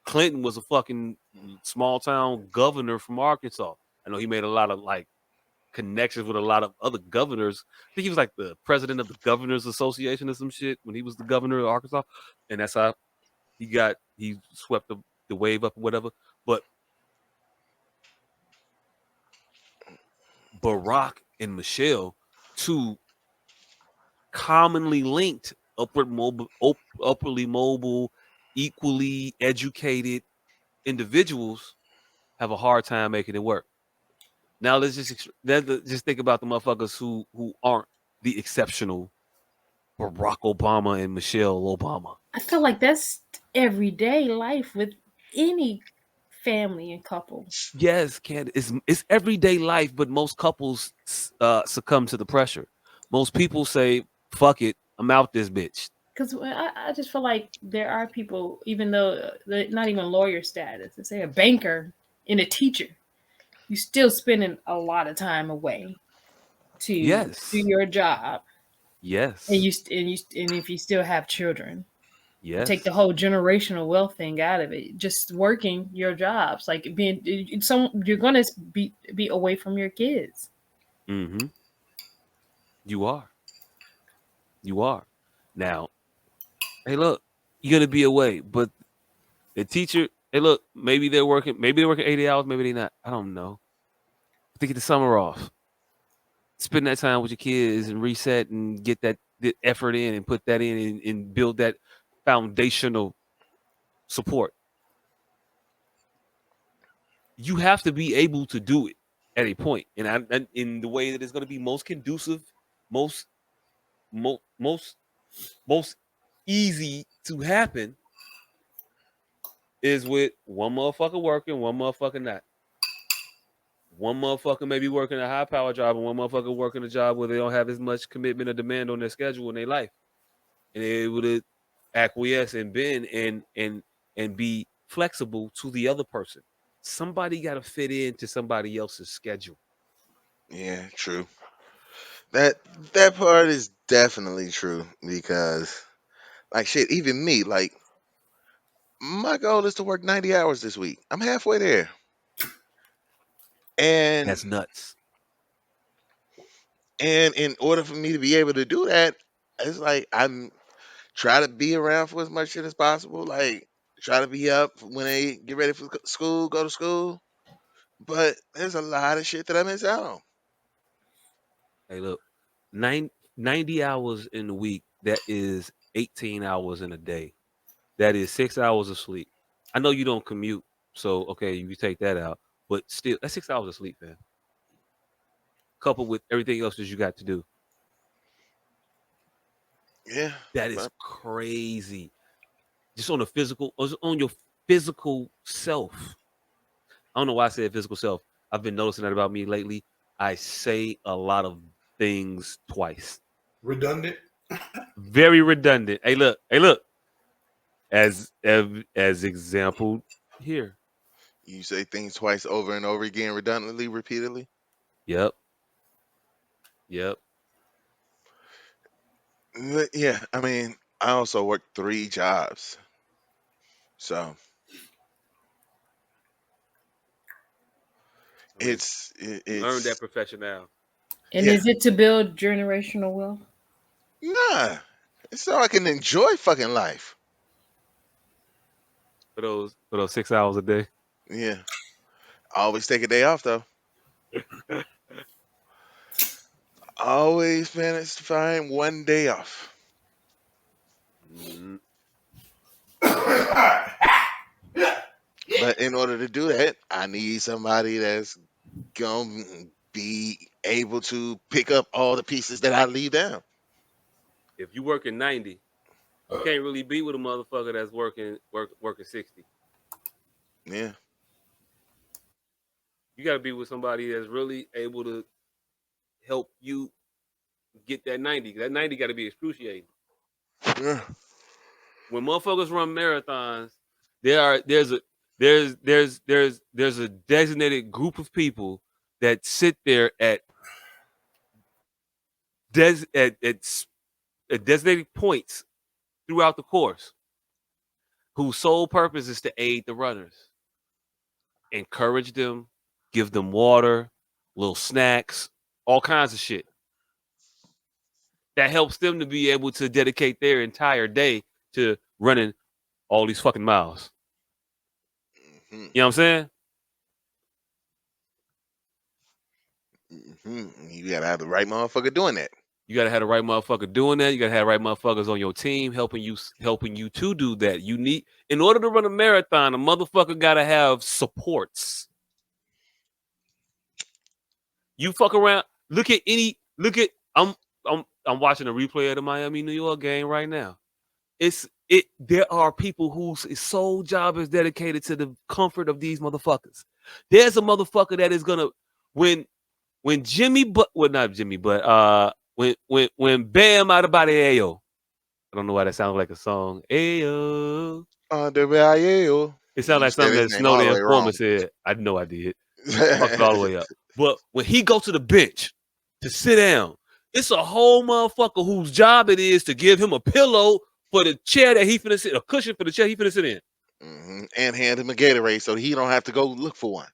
S1: Clinton was a fucking small town governor from Arkansas. I know he made a lot of like connections with a lot of other governors. I think he was like the president of the Governors Association or some shit when he was the governor of Arkansas. And that's how he swept the wave up or whatever. But Barack and Michelle, two commonly linked upwardly mobile, equally educated individuals, have a hard time making it work. Now let's just think about the motherfuckers who aren't the exceptional Barack Obama and Michelle Obama.
S10: I feel like that's everyday life with any family and couple.
S1: Yes, it's everyday life, but most couples succumb to the pressure. Most people say, "Fuck it, I'm out this bitch."
S10: because I just feel like there are people, even though they're not even lawyer status, let's say a banker and a teacher, you're still spending a lot of time away to do your job.
S1: Yes.
S10: And if you still have children,
S1: yes.
S10: Take the whole generational wealth thing out of it. Just working your jobs, like you're gonna be away from your kids.
S1: Mm-hmm. You are. You are. Now, hey, look, you're gonna be away, but the teacher, hey, look, maybe they're working 80 hours, maybe they're not. I don't know. But they get the summer off. Spend that time with your kids and reset and get that effort in and put that in and build that foundational support. You have to be able to do it at a point, and in the way that it's going to be most conducive, most easy to happen is with one motherfucker working, one motherfucker not. One motherfucker may be working a high power job, and one motherfucker working a job where they don't have as much commitment or demand on their schedule in their life, and they're able to acquiesce and bend and be flexible to the other person. Somebody got to fit into somebody else's schedule.
S6: Yeah, true. That part is definitely true because, like, shit, even me, like, my goal is to work 90 hours this week. I'm halfway there. And
S1: that's nuts.
S6: And in order for me to be able to do that, it's like I'm try to be around for as much shit as possible. Like try to be up when they get ready for school, go to school. But there's a lot of shit that I miss out on.
S1: Hey, look, 90 hours in a week, that is 18 hours in a day. That is 6 hours of sleep. I know you don't commute, so okay, you take that out. But still, that's 6 hours of sleep, man. Coupled with everything else that you got to do.
S6: Yeah.
S1: That is crazy. Just on your physical self. I don't know why I said physical self. I've been noticing that about me lately. I say a lot of things twice.
S2: Redundant.
S1: Very redundant. Hey, look. As example here.
S6: You say things twice over and over again, redundantly, repeatedly.
S1: Yep.
S6: But yeah, I mean, I also work 3 jobs, so it's
S1: you earned that profession now.
S10: And is it to build generational wealth?
S6: Nah, it's so I can enjoy fucking life.
S1: For those 6 hours a day.
S6: Yeah, I always take a day off though. Always manage to find one day off.
S1: Mm-hmm.
S6: But in order to do that, I need somebody that's gonna be able to pick up all the pieces that I leave down.
S1: If you working 90, you can't really be with a motherfucker that's working 60.
S6: Yeah.
S1: You got to be with somebody that's really able to help you get that 90. That 90 got to be excruciating.
S6: Yeah.
S1: When motherfuckers run marathons, there's a designated group of people that sit there at designated points throughout the course, whose sole purpose is to aid the runners, encourage them, give them water, little snacks, all kinds of shit. That helps them to be able to dedicate their entire day to running all these fucking miles.
S6: Mm-hmm.
S1: You know what I'm saying?
S6: Mm-hmm. You gotta have the right motherfucker doing that.
S1: You gotta have the right motherfucker doing that. You gotta have the right motherfuckers on your team helping you to do that. You need, in order to run a marathon, a motherfucker gotta have supports. You fuck around. I'm watching a replay of the Miami New York game right now. There are people whose sole job is dedicated to the comfort of these motherfuckers. There's a motherfucker that is gonna when Jimmy, but well, not Jimmy, but when Bam out of body Ayo I don't know why that sounds like a song. Ayo.
S6: It
S1: It sounds like
S6: said
S1: something
S6: his
S1: that
S6: name all the
S1: Snowden
S6: way
S1: Informer
S6: wrong.
S1: said. I know I did. Fucked it all the way up. But when he go to the bench to sit down, it's a whole motherfucker whose job it is to give him a pillow for the chair that he finna sit, a cushion for the chair he finna sit in.
S6: And hand him a Gatorade so he don't have to go look for one.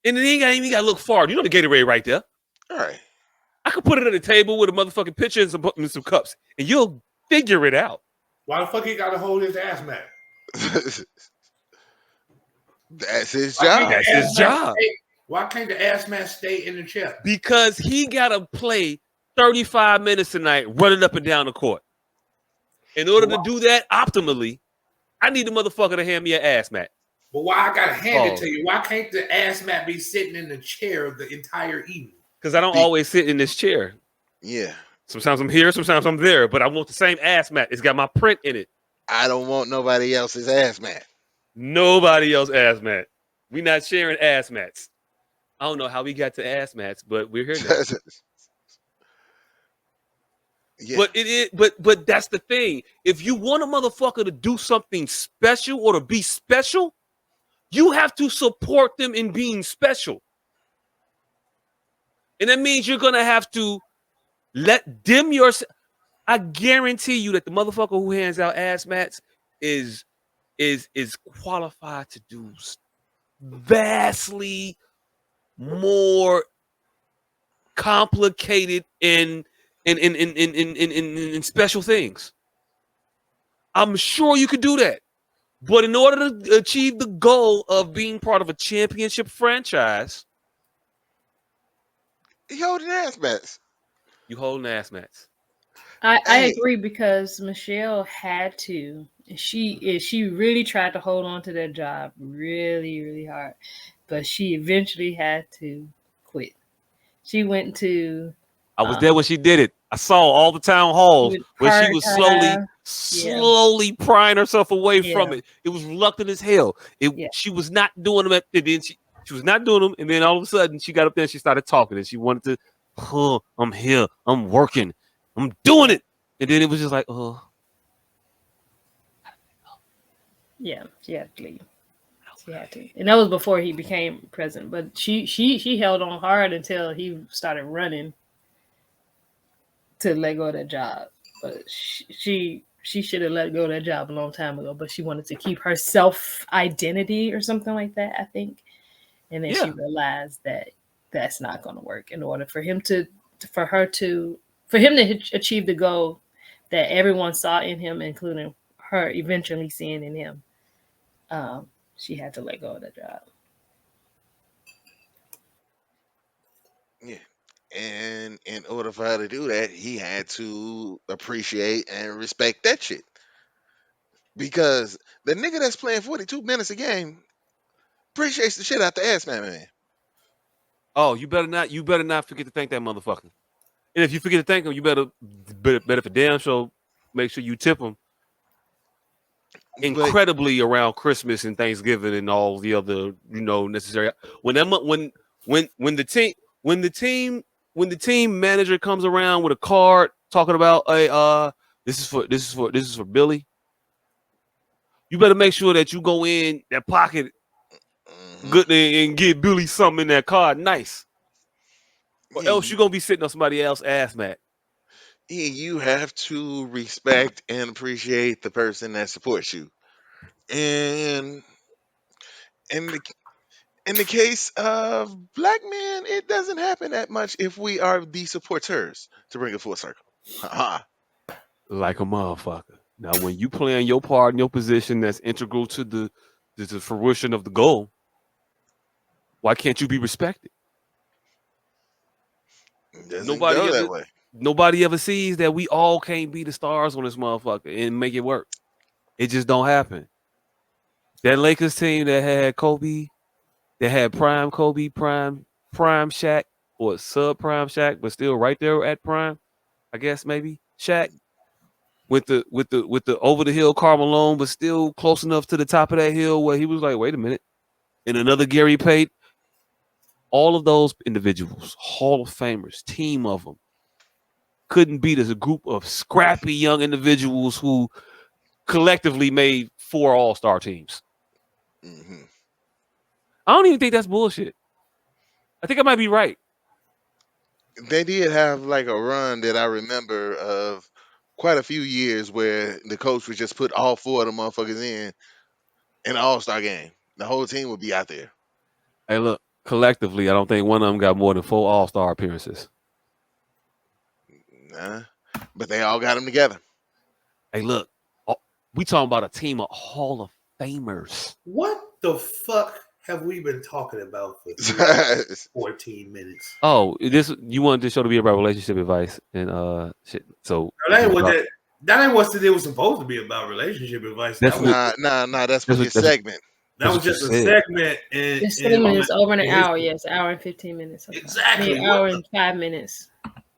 S1: And then he ain't even got to look far. You know the Gatorade right there.
S6: All right.
S1: I could put it on the table with a motherfucking pitcher and some cups, and you'll figure it out.
S2: Why the fuck he got to hold his ass mat?
S6: That's his
S2: Why can't
S6: job.
S2: the
S1: That's his
S2: ass mat
S1: job.
S2: Why can't the ass mat stay in the chair?
S1: Because he got to play 35 minutes tonight running up and down the court. In order to do that optimally, I need the motherfucker to hand me an ass mat.
S2: But why I gotta hand it to you? Why can't the ass mat be sitting in the chair the entire evening?
S1: Because I don't always sit in this chair.
S6: Yeah.
S1: Sometimes I'm here, sometimes I'm there, but I want the same ass mat. It's got my print in it.
S6: I don't want nobody else's ass mat.
S1: Nobody else ass mat. We not sharing ass mats. I don't know how we got to ass mats, but we're here now.
S6: Yeah.
S1: But it is, but that's the thing. If you want a motherfucker to do something special or to be special, you have to support them in being special. And that means you're gonna have to let them yourself. I guarantee you that the motherfucker who hands out ass mats is qualified to do vastly more complicated in special things. I'm sure you could do that. But in order to achieve the goal of being part of a championship franchise,
S6: you holding ass mats.
S1: You holding ass mats.
S10: I agree because Michelle had to. She really tried to hold on to that job really, really hard. But she eventually had to quit. She went to
S1: I was there when she did it. I saw all the town halls where she was slowly prying herself away from it. It was reluctant as hell. She was not doing them. Then she was not doing them, and then all of a sudden she got up there and she started talking, and she wanted to. Oh, I'm here. I'm working. I'm doing it. And then it was just like, oh.
S10: Yeah, she had to leave. She had to, and that was before he became president. But she held on hard until he started running to let go of that job. But she should have let go of that job a long time ago. But she wanted to keep her self identity or something like that, I think. And then she realized that that's not going to work. In order for him to achieve the goal that everyone saw in him, including her eventually seeing in him, she had to let go of that job.
S6: Yeah. And in order for her to do that, he had to appreciate and respect that shit. Because the nigga that's playing 42 minutes a game appreciates the shit out the ass man.
S1: Oh, you better not forget to thank that motherfucker. And if you forget to thank him, you better for damn sure make sure you tip him incredibly around Christmas and Thanksgiving and all the other, necessary. When the team manager comes around with a card talking about, hey, this is for Billy. You better make sure that you go in that pocket good and get Billy something in that card, nice. Or else you're gonna be sitting on somebody else's ass mat.
S6: Yeah, you have to respect and appreciate the person that supports you. And in the case of black men, it doesn't happen that much if we are the supporters, to bring it full circle.
S1: Like a motherfucker. Now, when you playing your part in your position that's integral to the fruition of the goal, why can't you be respected? Nobody ever sees that we all can't be the stars on this motherfucker and make it work. It just don't happen. That Lakers team that had Kobe, that had prime Kobe, prime Shaq, or sub-prime Shaq, but still right there at prime, I guess maybe Shaq. With the over the hill Karl Malone, but still close enough to the top of that hill where he was like, wait a minute. And another Gary Payton. All of those individuals, Hall of Famers, team of them, couldn't beat as a group of scrappy young individuals who collectively made 4 all-star teams.
S6: Mm-hmm.
S1: I don't even think that's bullshit. I think I might be right.
S6: They did have like a run that I remember of quite a few years where the coach would just put all 4 of the motherfuckers in an all-star game. The whole team would be out there.
S1: Hey, look, collectively, I don't think one of them got more than 4 all-star appearances.
S6: Nah, but they all got them together.
S1: Hey, look, we talking about a team of Hall of Famers.
S2: What the fuck have we been talking about for 14 minutes?
S1: Oh, you wanted this show to be about relationship advice and shit. So
S2: no, that ain't what it was supposed to be about, relationship advice.
S6: That's for his segment.
S2: That was just a segment.
S10: The segment is over an hour. Yes, an hour and 15 minutes. Okay.
S2: Exactly.
S10: An hour and 5 minutes.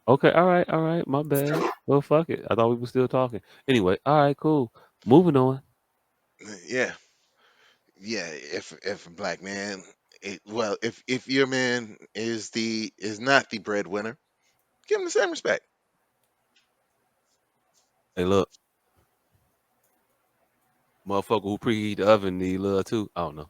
S1: Okay, all right, my bad. Well, fuck it. I thought we were still talking. Anyway, all right, cool. Moving on.
S6: Yeah. If a black man, if your man is not the breadwinner, give him the same respect.
S1: Hey, look, motherfucker who preheat the oven need love too. I don't know.